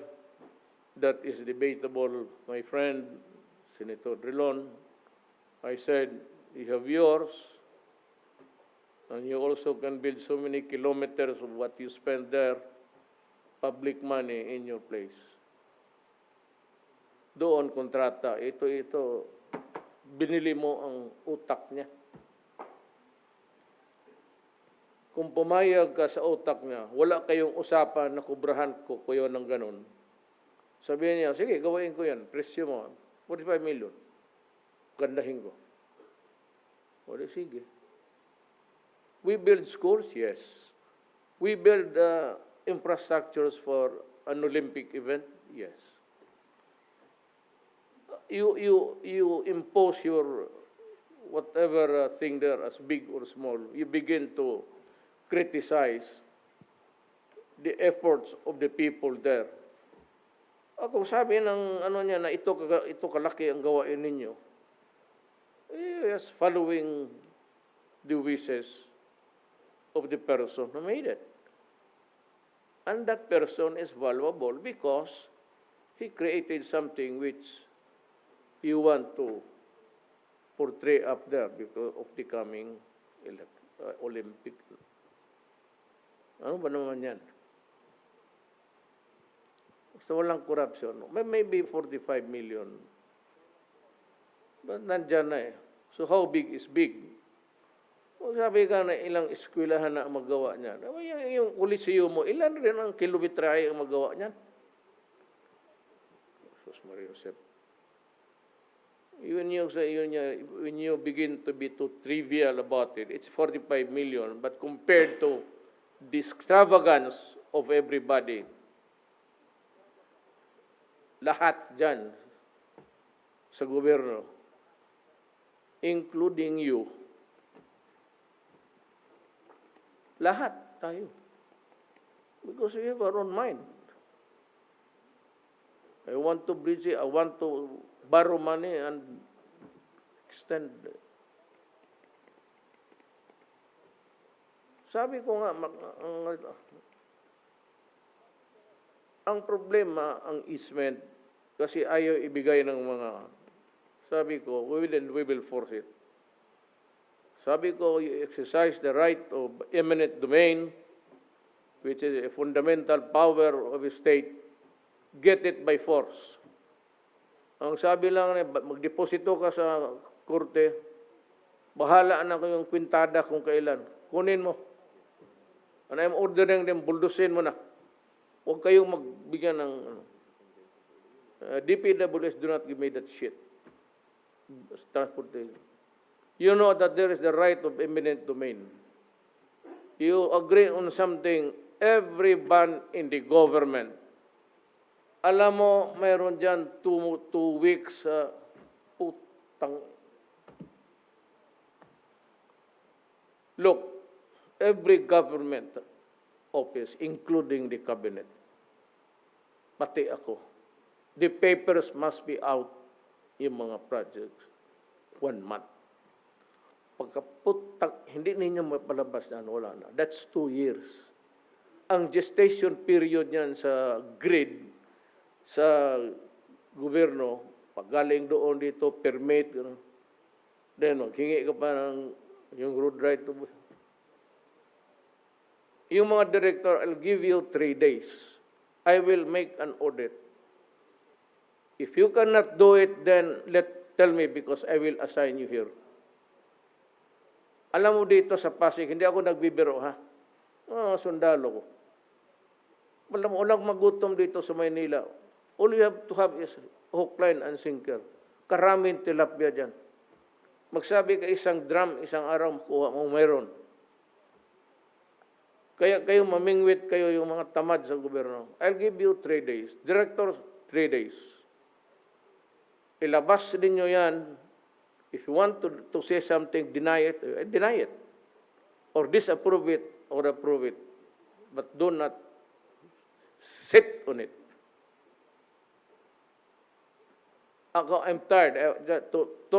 that is debatable, my friend, Senator Drilon. I said, you have yours, and you also can build so many kilometers of what you spend there, public money in your place. Doon, kontrata, ito, binili mo ang utak niya. Kung pumayag ka sa utak niya, wala kayong usapan na kubrahan ko yun ng ganun. Sabihin niya, sige, gawain ko yan, presyo mo, 45 million. Gandahin ko. O, sige. We build schools, yes. We build infrastructures for an Olympic event, yes. You impose your whatever thing there as big or small. You begin to criticize the efforts of the people there. Kung sabi ng ano niya na ito kalaki ang gawain ninyo, yes, following the wishes of the person who made it. And that person is valuable because he created something which you want to portray up there because of the coming Olympic. Ano ba naman yan? So, walang corruption. Maybe 45 million. But nandyan na eh. So, how big is big? Kung sabi ka na ilang eskwelahan na ang magawa niyan, yung Coliseum mo, ilan rin ang kilometrahe ang magawa niyan? Jesus Maria Josep. When you begin to be too trivial about it, it's 45 million. But compared to the extravagance of everybody, lahat dyan sa gobyerno, including you, lahat tayo. Because we have our own mind. I want to bridge it, I want to borrow money and extend. Sabi ko nga, ang problema, ang easement, kasi ayaw ibigay ng mga, sabi ko, we will force it. Sabi ko, you exercise the right of eminent domain, which is a fundamental power of a state, get it by force. Ang sabi lang, magdeposito ka sa korte, bahala na kayong kwintada kung kailan. Kunin mo. And I'm ordering them, buldusin mo na. huwag kayong magbigyan ng, DPWS do not give me that shit. Transportation. You know that there is the right of eminent domain. You agree on something, everyone in the government, alam mo, mayroon dyan 2 weeks, putang. Look, every government office, including the cabinet, pati ako, the papers must be out, yung mga projects, 1 month. Pagkaputang, hindi ninyo mapalabas na, wala na. That's 2 years. Ang gestation period niyan sa grid, sa gobyerno, pag galing doon dito, permit, then maghingi ka pa ng yung road right to... Yung mga director, I'll give you 3 days. I will make an audit. If you cannot do it, then tell me because I will assign you here. Alam mo dito sa Pasig, hindi ako nagbibiro, ha? Sundalo ko. Walang magutom dito sa Maynila. All you have to have is hook, line, and sinker. Karaming tilapia dyan. Magsabi ka isang drum, isang araw, makuha mo mayroon. Kaya kayo mamingwit kayo yung mga tamad sa gobyerno. I'll give you 3 days. Directors, 3 days. Ilabas ninyo yan. If you want to say something, deny it, deny it. Or disapprove it, or approve it. But do not sit on it. Ako, I'm tired. 2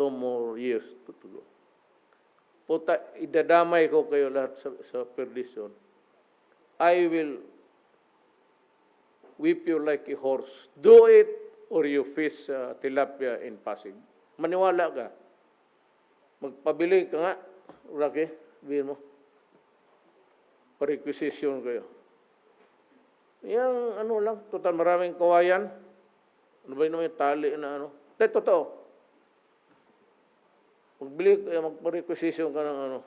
more years to go. Puta, idadamay ko kayo lahat sa perdisyon. I will whip you like a horse. Do it or you fish tilapia in Pasig. Maniwala ka. Magpabili ka nga. Rocky, sabihin mo. Pa-requisition kayo. Yang ano lang, total maraming kawayan. Ano ba yun yung tali na ano? Totoo. Magbili, magpa-requisition ka ng ano.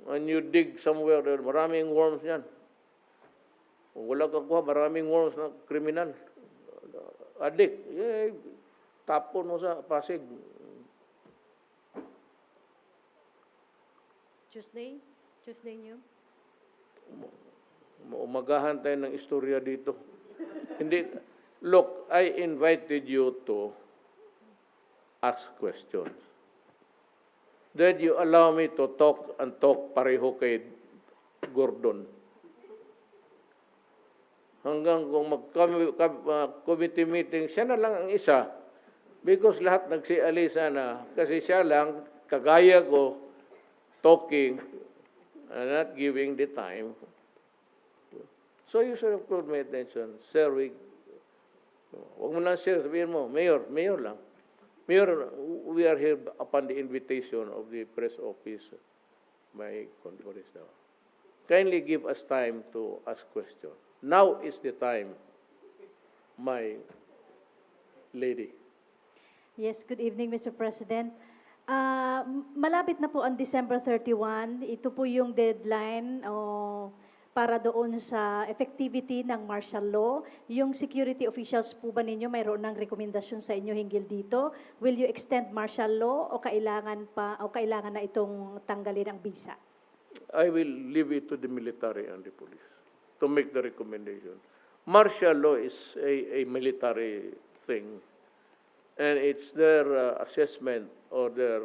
When you dig somewhere, maraming worms yan. Kung wala ka kuha, maraming worms na kriminal. Adik, tapon mo sa Pasig. Tuesday niyo? Umagahan tayo ng istorya dito. Hindi, look, I invited you to ask questions. Did you allow me to talk and talk pareho kay Gordon? Hanggang kung mag-committee meeting, siya na lang ang isa. Because lahat nagsialisa na. Kasi siya lang, kagaya ko, talking, and not giving the time. So you should have called my attention. Sir, huwag mo lang, sir, sabihin mo, Mayor lang. Mayor, we are here upon the invitation of the press office. My conference now. Kindly give us time to ask questions. Now is the time, my lady. Yes, good evening, Mr. President. Malapit na po ang December 31. Ito po yung deadline para doon sa effectivity ng martial law. Yung security officials po ba ninyo mayroon ng rekomendasyon sa inyo hinggil dito? Will you extend martial law o kailangan na itong tanggalin ang visa? I will leave it to the military and the police to make the recommendation. Martial law is a military thing, and it's their assessment or their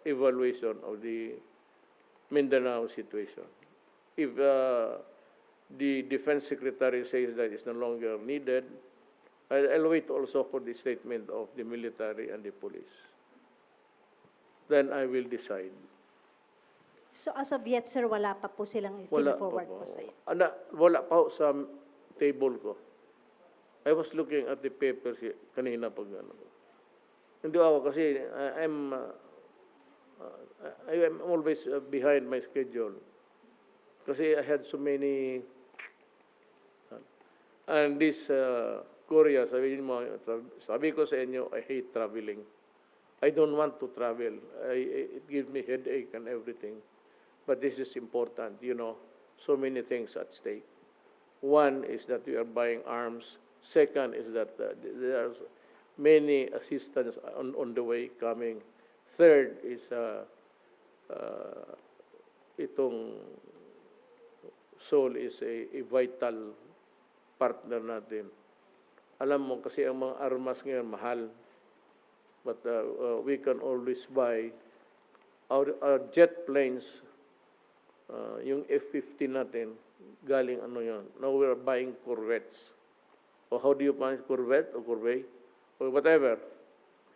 evaluation of the Mindanao situation. If the Defense Secretary says that it's no longer needed, I'll wait also for the statement of the military and the police. Then I will decide. So as of yet, sir, wala pa po silang forward po sa iyo? Wala pa po sa table ko. I was looking at the papers kanina pag ano. Hindi ako kasi I am always behind my schedule. Kasi I had so many and this Korea, sabi ko sa inyo, I hate traveling. I don't want to travel. It gives me headache and everything. But this is important, you know. so many things at stake. One is that we are buying arms. Second is that there are many assistance on the way coming. Third is itong Seoul is a vital partner natin. Alam mo kasi ang mga armas ngayon mahal. But we can always buy our jet planes, yung F-15 natin, galing ano yun. Now we are buying corvettes. Or how do you find corvette or corvette? Or whatever.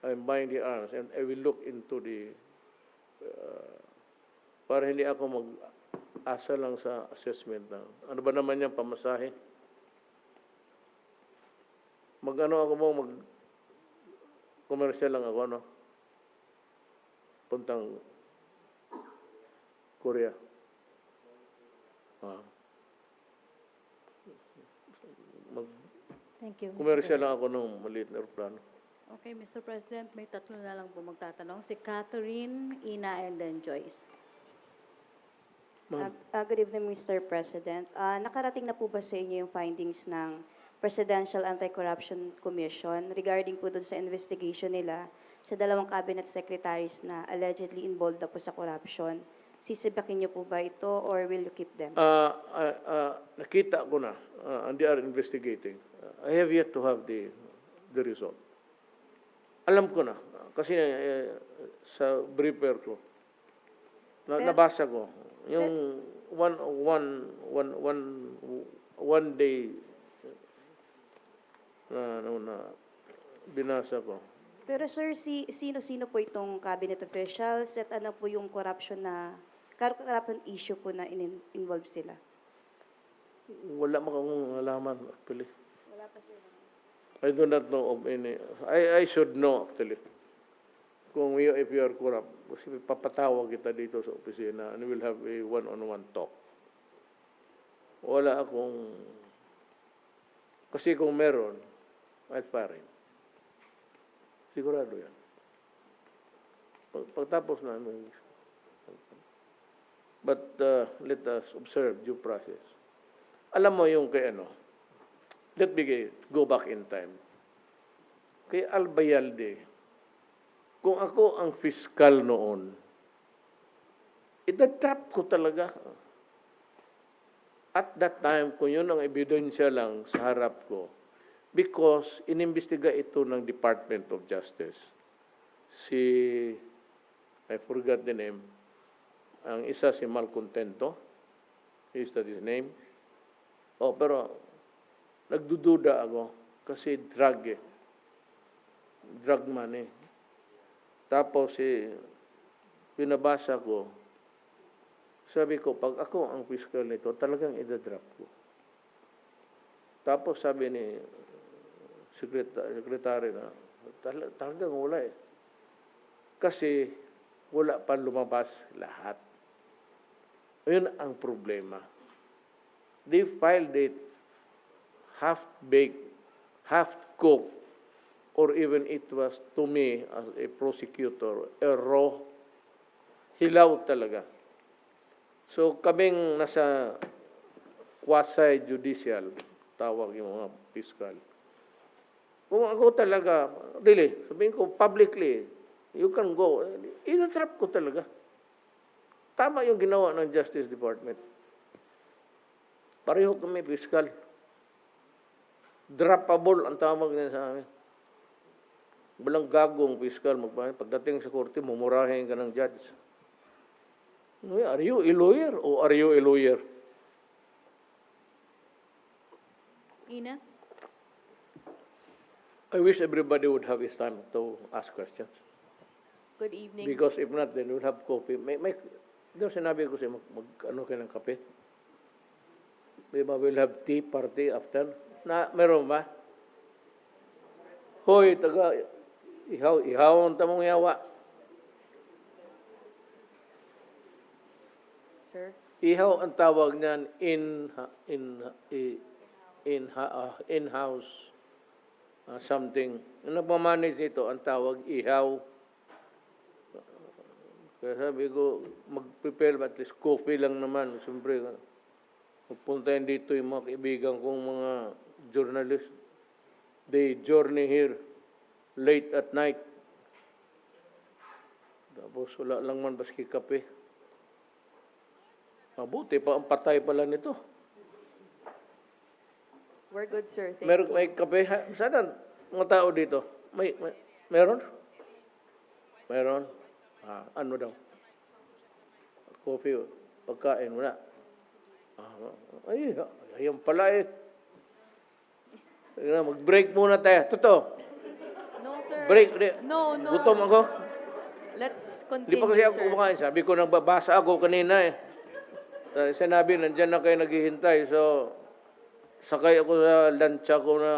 I'm buying the arms and I will look into the para hindi ako mag-asa lang sa assessment na. Ano ba naman yung pamasahe? Commercial lang ako, no? Puntang Korea. Thank you, Mr. Commercial President. lang ako ng maliit na aeroplano. Okay, Mr. President, may tatlo na lang po magtatanong. Si Catherine, Ina, and then Joyce. Ma'am, Good evening, Mr. President. Nakarating na po ba sa inyo yung findings ng Presidential Anti-Corruption Commission regarding po dun sa investigation nila sa dalawang cabinet secretaries na allegedly involved na po sa corruption? Sisibakin niyo po ba ito or will you keep them? nakita ko na, and they are investigating. I have yet to have the result. Alam ko na, kasi sa briefer ko, nabasa ko, yung one day na binasa ko. Pero sir, sino-sino po itong cabinet officials at ano po yung corruption issue po na involved sila? Wala mo akong alaman, actually. Wala pa sir. I do not know of any. I should know, actually. If you are corrupt, kasi papatawag kita dito sa opisina and we'll have a one-on-one talk. Wala akong. Kasi kung meron, I'd fire him. Sigurado yan. Pagtapos na, but let us observe due process. Alam mo yung kay ano, let me go back in time. Kay Albayalde, kung ako ang fiscal noon, itatrap ko talaga. At that time, kung yun ang ebidensya lang sa harap ko, because inimbestiga ito ng Department of Justice. I forgot the name. Ang isa si Malcontento. Is that his name? Oh, pero nagdududa ako kasi drug money. Tapos pinabasa ko, sabi ko, pag ako ang fiscal nito, talagang idadrop ko. Tapos sabi ni sekretary na, talagang wala eh. Kasi wala pa lumabas lahat. Yun ang problema. They filed it half-baked, half-cooked, or even it was, to me, as a prosecutor, a raw, hilaw talaga. So, kaming nasa quasi-judicial, tawag yung mga fiscal. Kung ako talaga, really, sabihin ko publicly, you can go, ina-trap ko talaga. Tama yung ginawa ng Justice Department. Pareho kami fiscal. Droppable ang tawag niya sa amin. Walang gagong fiscal magpahin. Pagdating sa korte, mumurahin ka ng judge. Are you a lawyer or are you a lawyer? Ina? I wish everybody would have his time to ask questions. Good evening. Because if not, then we'll have coffee. Doon sinabi ko siya, ano kayo ng kape? Diba, we'll have tea party after. Meron ba? Hoy, ihaw ang tamong yawa. Sir? Ihaw ang tawag niyan in-house something. Ang nagmamanage nito, ang tawag ihaw. Kaya sabi ko, mag-prepare at least coffee lang naman. Siyempre, Pupuntahin dito yung mga kaibigan kong mga journalist. They journey here late at night. Tapos wala lang man baski kape. Mabuti pa ang patay pala nito. We're good, sir. Thank Meron you. may kape? Saan mga tao dito? Meron? Meron? Ano daw? Coffee, pagkain, wala. Ayun pala eh. Mag-break muna tayo. Totoo. No, sir. Break. No. Gutom ako. Let's Hindi continue, pa kasi ako sir. kumakain. Sabi ko, nagbabasa ako kanina eh. Sinabi, nandyan na kayo naghihintay. So, sakay ako sa lunch ko na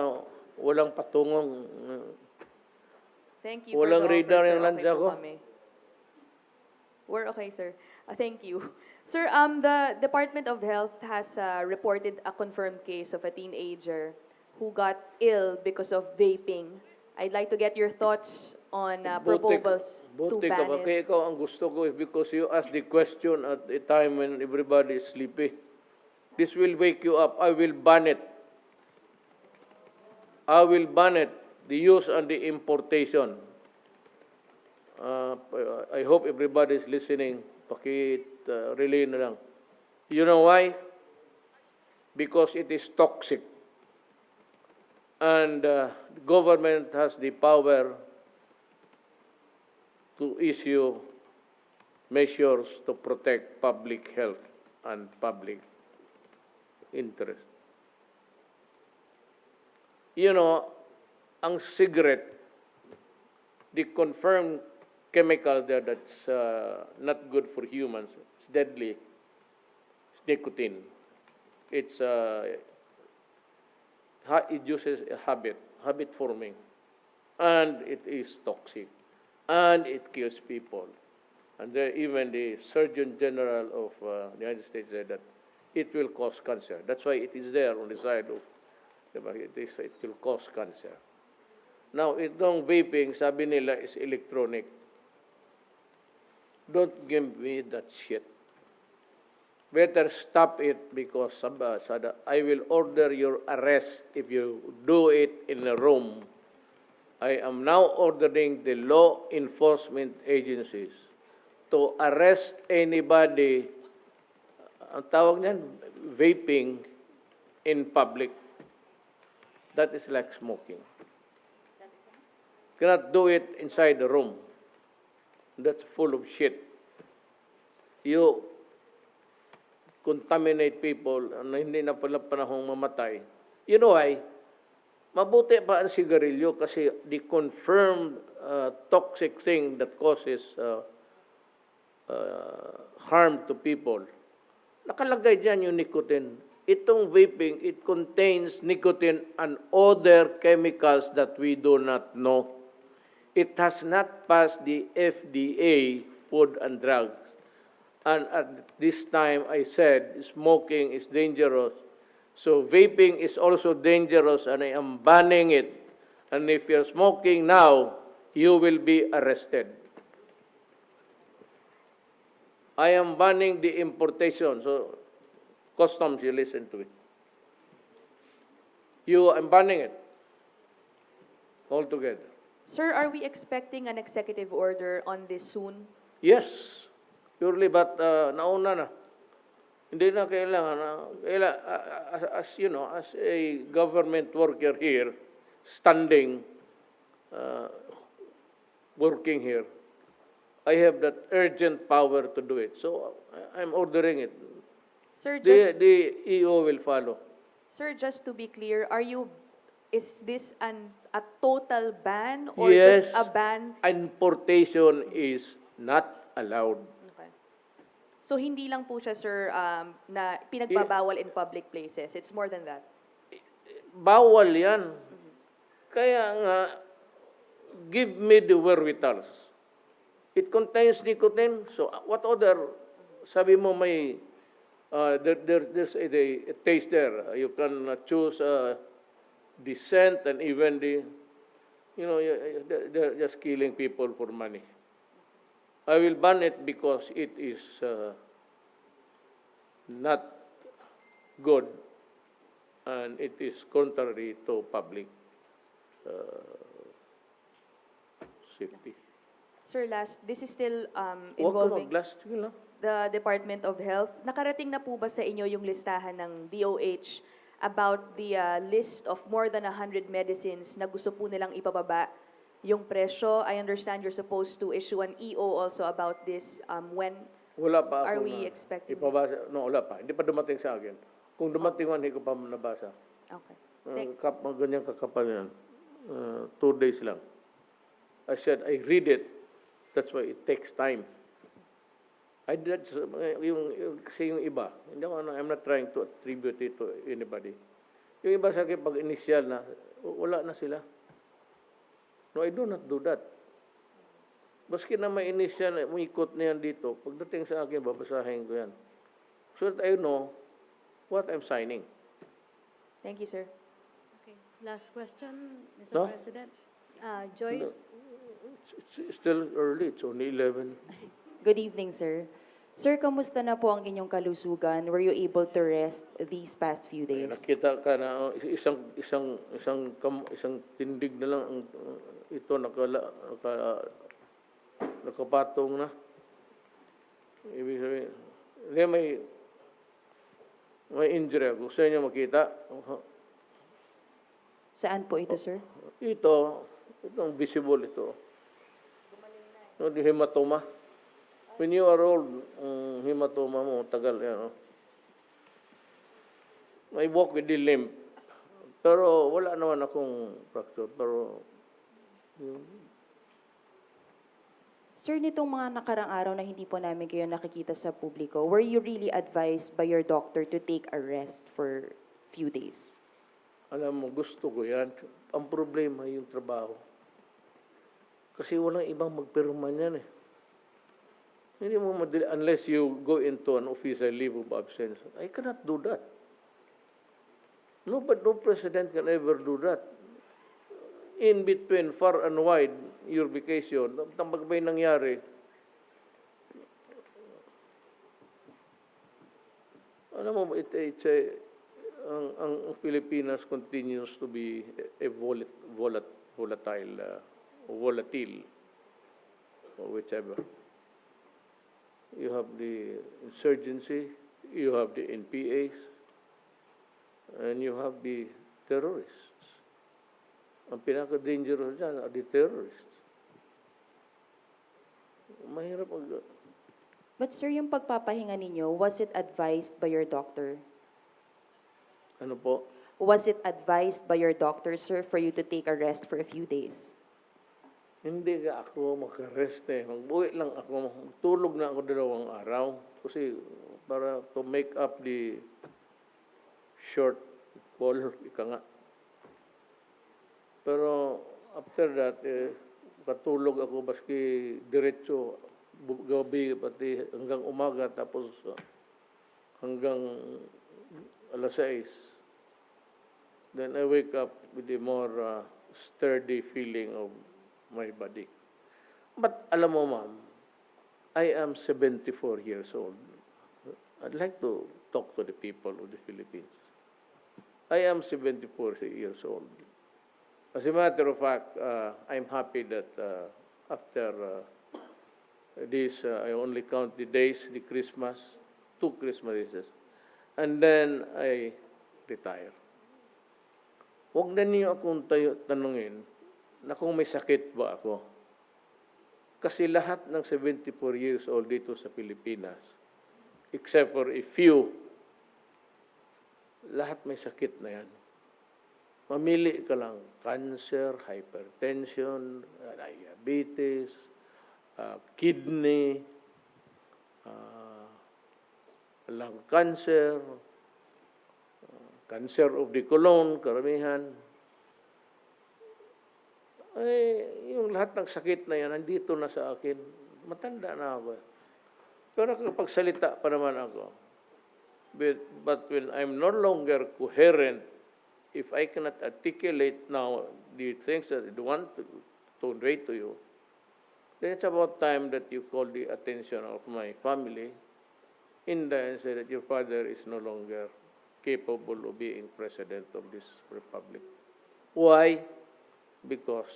walang patungong. Thank you Walang for the radar offer, yung sir. lansa Okay po ko. kami. We're okay, sir. Thank you. Sir, the Department of Health has reported a confirmed case of a teenager who got ill because of vaping. I'd like to get your thoughts on proposals to Buti ka ban ba? it. Kaya ikaw ang gusto ko is because you ask the question at a time when everybody is sleepy. This will wake you up. I will ban it. I will ban it. The use and the importation. I hope everybody is listening. Relay na lang. You know why? Because it is toxic. And the government has the power to issue measures to protect public health and public interest. You know, ang cigarette, the confirmed chemical there that's not good for humans, it's deadly, it's nicotine. It uses a habit forming, and it is toxic, and it kills people. And even the Surgeon General of the United States said that it will cause cancer. That's why it is there on the side of the market. It will cause cancer. Now, itong vaping, sabi nila, is electronic. Don't give me that shit. Better stop it because I will order your arrest if you do it in a room. I am now ordering the law enforcement agencies to arrest anybody, ang tawag niyan, vaping in public. That is like smoking. Cannot do it inside the room. That's full of shit. You contaminate people na hindi na pala panahong mamatay. You know why? Mabuti pa ang sigarilyo kasi the confirmed toxic thing that causes harm to people. Nakalagay dyan yung nicotine. Itong vaping, it contains nicotine and other chemicals that we do not know. It has not passed the FDA, Food and Drugs. And at this time, I said, smoking is dangerous. So vaping is also dangerous, and I am banning it. And if you're smoking now, you will be arrested. I am banning the importation. So, customs, you listen to it. I'm banning it altogether. Sir, are we expecting an executive order on this soon? Yes, purely, but nauna na. Hindi na kailangan. As you know, as a government worker here, standing, working here, I have that urgent power to do it. So I'm ordering it. Sir, The EO will follow. Sir, just to be clear, is this a total ban or Yes. just a ban? Importation is not allowed. Okay. So hindi lang po siya, sir, na pinagbabawal in public places. It's more than that. Bawal yan. Kaya nga, give me the wherewithals. It contains nicotine. So what other, sabi mo may, there's a taste there. You can choose the scent and even they're just killing people for money. I will ban it because it is not good and it is contrary to public safety. Sir, last, this is still Huwag ka involving mag-glass. Sige lang. the Department of Health. Nakarating na po ba sa inyo yung listahan ng DOH about the list of more than 100 medicines na gusto po nilang ipababa yung presyo? I understand you're supposed to issue an EO also about this. When Wala pa are ako we na expecting this? ipabasa. No, wala pa. Hindi pa dumating sa akin. Kung dumating man, hindi ko pa nabasa. Okay. Ganyan kakapal yan. 2 days lang. I said, I read it. That's why it takes time. I did, kasi yung iba, hindi ako, I'm not trying to attribute it to anybody. Yung iba sa akin, pag initial na, wala na sila. No, I do not do that. Baski na may initial, umikot na yan dito, pagdating sa akin, babasahin ko yan. So that I know what I'm signing. Thank you, sir. Okay, last question, Mr. No? President. Joyce? It's still early, it's only 11. Good evening, sir. Sir, kamusta na po ang inyong kalusugan? Were you able to rest these past few Ay, days? nakita ka na isang tindig na lang ang ito nakapatong na. Ibig sabihin, hindi may injury ako. Gusto niyo makita? Saan po ito, sir? Itong visible ito. No, di hematoma. When you are old, hematoma mo, tagal yan. May walk with the limp. Pero wala naman akong fracture. Pero, Sir, nitong mga nakarang araw na hindi po namin kayo nakikita sa publiko, were you really advised by your doctor to take a rest for few days? alam mo, gusto ko yan. Ang problema yung trabaho. Kasi walang ibang magpirma niyan eh. Hindi mo madali, unless you go into an official leave of absence. I cannot do that. No, but no president can ever do that. In between, far and wide, your vacation, pag may nangyari, alam mo, ang Pilipinas continues to be a volatile, or whichever. You have the insurgency, you have the NPAs, and you have the terrorists. Ang pinaka-dangerous dyan are the terrorists. Mahirap But sir, yung pagpapahinga ninyo, was it advised by your doctor? ano po? Was it advised by your doctor, sir, for you to take a rest for a few days? Hindi ka ako makarest eh. Mag-uwi lang ako. Tulog na ako 2 araw. Kasi para to make up the short fall, ika nga. Pero after that, patulog ako baski diretso gabi pati hanggang umaga tapos hanggang alas 6. Then I wake up with a more sturdy feeling of my body. But alam mo ma'am, I am 74 years old. I'd like to talk to the people of the Philippines. I am 74 years old. As a matter of fact, I'm happy that after this, I only count the days, the Christmas, 2 Christmases, and then I retire. Huwag na niyo akong tanungin na kung may sakit ba ako. Kasi lahat ng 74 years old dito sa Pilipinas, except for a few, lahat may sakit na yan. Mamili ka lang, cancer, hypertension, diabetes, kidney, lung cancer, cancer of the colon, karamihan. Ay, yung lahat ng sakit na yan, nandito na sa akin. Matanda na ako. Pero kapag salita pa naman ako, but when I'm no longer coherent, if I cannot articulate now the things that I want to convey to you, then it's about time that you call the attention of my family and say that your father is no longer capable of being president of this republic. Why? Because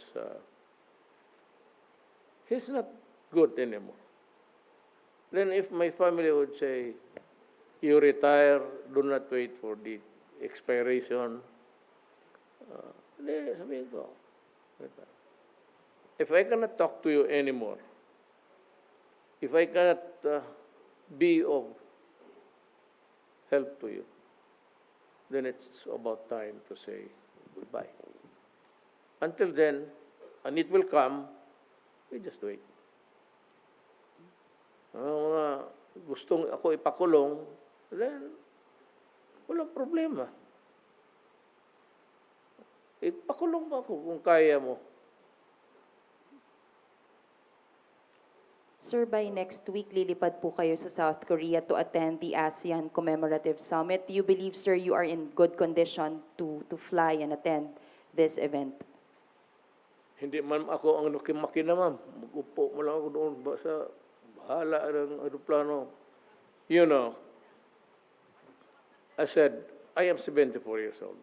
he's not good anymore. Then if my family would say, you retire, do not wait for the expiration, sabihin ko, retire. If I cannot talk to you anymore, if I cannot be of help to you, then it's about time to say goodbye. Until then, and it will come, we just wait. Mga gustong ako ipakulong, then walang problema. Ipakulong mo ako kung kaya mo. Sir, by next week, lilipad po kayo sa South Korea to attend the ASEAN Commemorative Summit. Do you believe, sir, you are in good condition to fly and attend this event? Hindi man ako ang nakimaki na, ma'am. Mag-upo mo lang ako doon sa bahala ng aeroplano. You know, I said, I am 74 years old.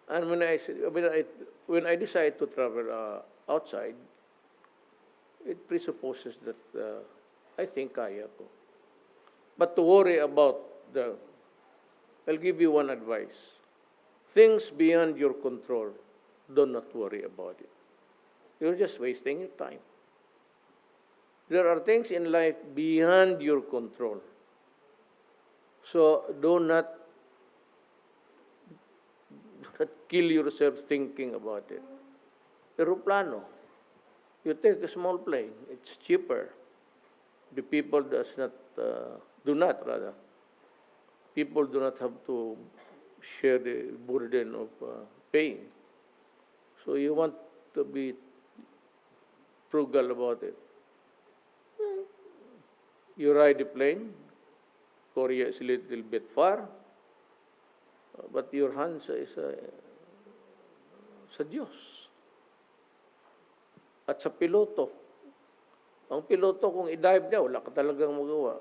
And when I decide to travel outside, it presupposes that I think kaya ko. But to worry about I'll give you one advice. Things beyond your control, do not worry about it. You're just wasting your time. There are things in life beyond your control. So do not kill yourself thinking about it. Aeroplano. You take a small plane, it's cheaper. The people people do not have to share the burden of paying. So you want to be frugal about it. You ride the plane, Korea is a little bit far, but your hands is sa Diyos. At sa piloto. Ang piloto, kung i-dive niya, wala ka talagang magawa.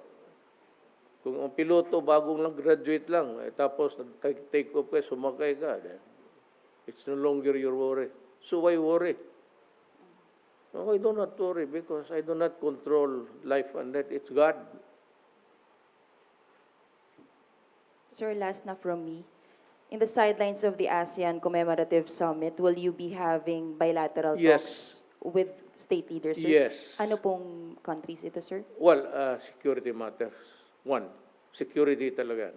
Kung ang piloto, bagong lang graduate lang, tapos nag-take off ka, sumakay ka, it's no longer your worry. So why worry? No, I do not worry because I do not control life and death. It's God. Sir, last na from me. In the sidelines of the ASEAN Commemorative Summit, will you be having bilateral Yes. talks with state leaders, sir? Yes. Ano pong countries ito, sir? Well, security matters. One, security talaga.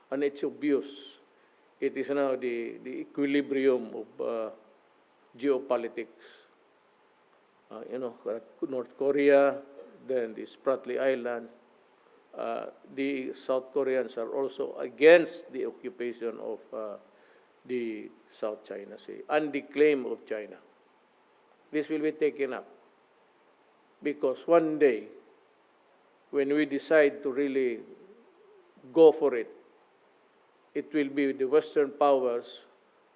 And it's obvious. It is now the equilibrium of geopolitics. North Korea, then the Spratly Island. The South Koreans are also against the occupation of the South China Sea and the claim of China. This will be taken up because one day, when we decide to really go for it, it will be the Western powers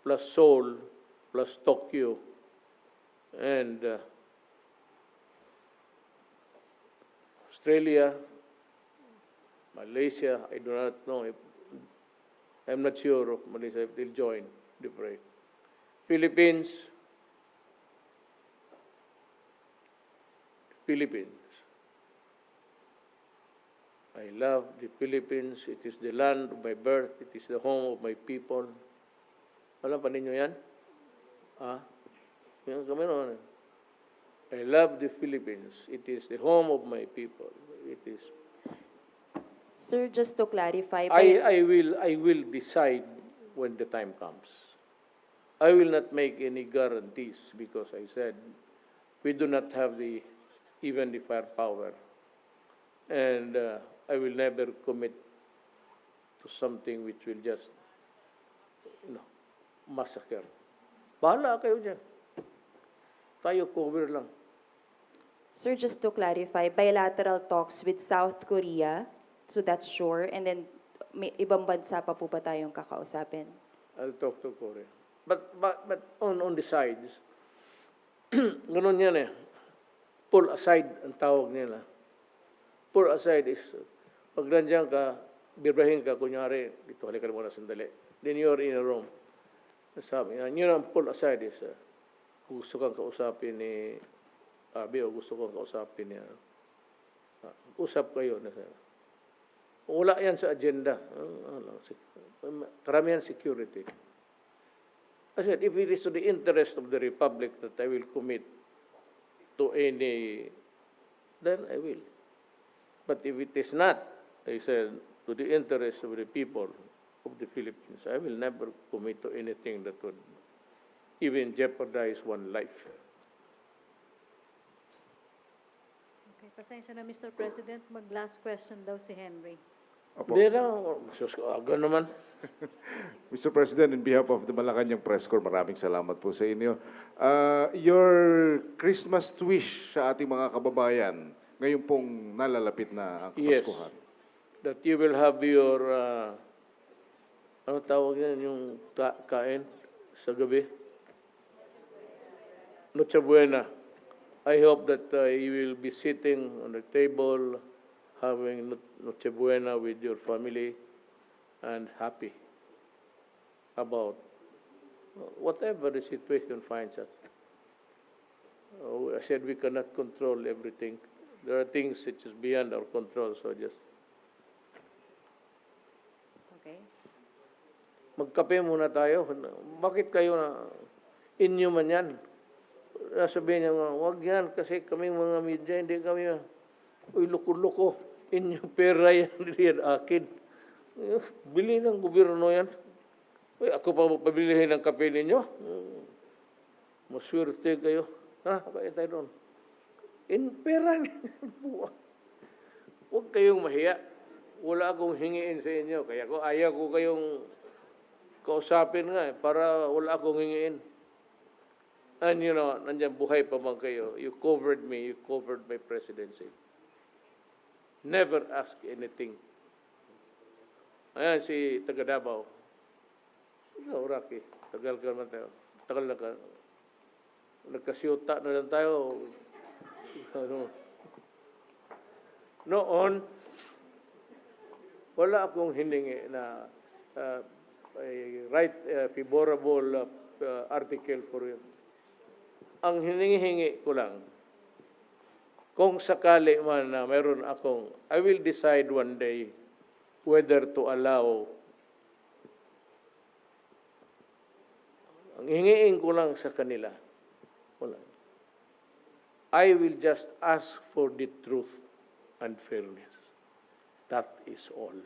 plus Seoul plus Tokyo and Australia, Malaysia. I do not know if I'm not sure of Malaysia if they'll join the fray. Philippines. I love the Philippines. It is the land of my birth. It is the home of my people. Alam pa ninyo yan? Yan kami noon. I love the Philippines. It is the home of my people. It is. Sir, just to clarify, I will decide when the time comes. I will not make any guarantees because I said we do not have even the firepower, and I will never commit to something which will just, massacre. Bahala kayo dyan. Tayo cover lang. sir, just to clarify, bilateral talks with South Korea, so that's sure, and then may ibang bansa pa po ba tayong kakausapin? I'll talk to Korea. But on the sides, ganun yan eh. Pull aside ang tawag nila. Pull aside is, pag nandiyan ka, birbahin ka, kunyari, dito, halika na muna sandali. Then you're in a room. Sabi, and yun ang pull aside is, kung gusto kang kausapin ni Abi o gusto kang kausapin niya, usap kayo. Wala yan sa agenda. Karamihan security. I said, if it is to the interest of the Republic that I will commit to any, then I will. But if it is not, I said, to the interest of the people of the Philippines, I will never commit to anything that would even jeopardize one life. Okay, pasensya na, Mr. President. Mag-last question daw si Henry. Opo. Hindi na, aga naman. Mr. President, in behalf of the Malacañang Press Corps, maraming salamat po sa inyo. Your Christmas wish sa ating mga kababayan, ngayon pong nalalapit na ang Yes. Kapaskuhan. That you will have your, ano tawag yan, yung kain sa gabi? Noche Buena. I hope that you will be sitting on the table, having Noche Buena with your family, and happy about whatever the situation finds us. I said we cannot control everything. There are things which is beyond our control, so just Okay. magkape muna tayo. Bakit kayo na inyo man yan? Sabihin niya, wag yan kasi kaming mga media, hindi kami, uy, loko-loko. Inyo pera yan, hindi yan akin. Bili ng gobyerno yan. Uy, ako pa pabilihin ng kape ninyo? Maswerte kayo. Kaya tayo doon. Pera niyo. Huwag kayong mahiya. Wala akong hingiin sa inyo. Kaya ayaw ko kayong kausapin nga para wala akong hingiin. And you know, nandiyan buhay pa man kayo. You covered me. You covered my presidency. Never ask anything. Ayan si taga Davao. Ikaw, Rocky. Tagal ka naman tayo. Tagal na ka. Nagkasyuta na lang tayo. Noon, wala akong hiningi na favorable article for you. Ang hiningi ko lang, kung sakali man na mayroon akong, I will decide one day whether to allow. Ang hingiin ko lang sa kanila, wala. I will just ask for the truth and fairness. That is all.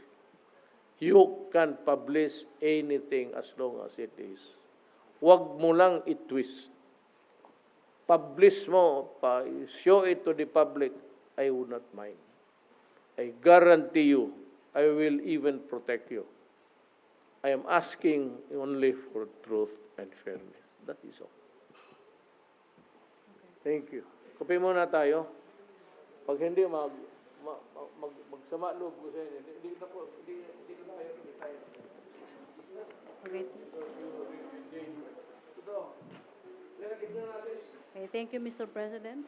You can publish anything as long as it is. Huwag mo lang i-twist. Publish mo, show it to the public, I would not mind. I guarantee you, I will even protect you. I am asking only for truth and fairness. That is all. Thank you. Kape muna tayo. Pag hindi magsama loob ko sa inyo, hindi na tayo. Okay. Okay, thank you, Mr. President.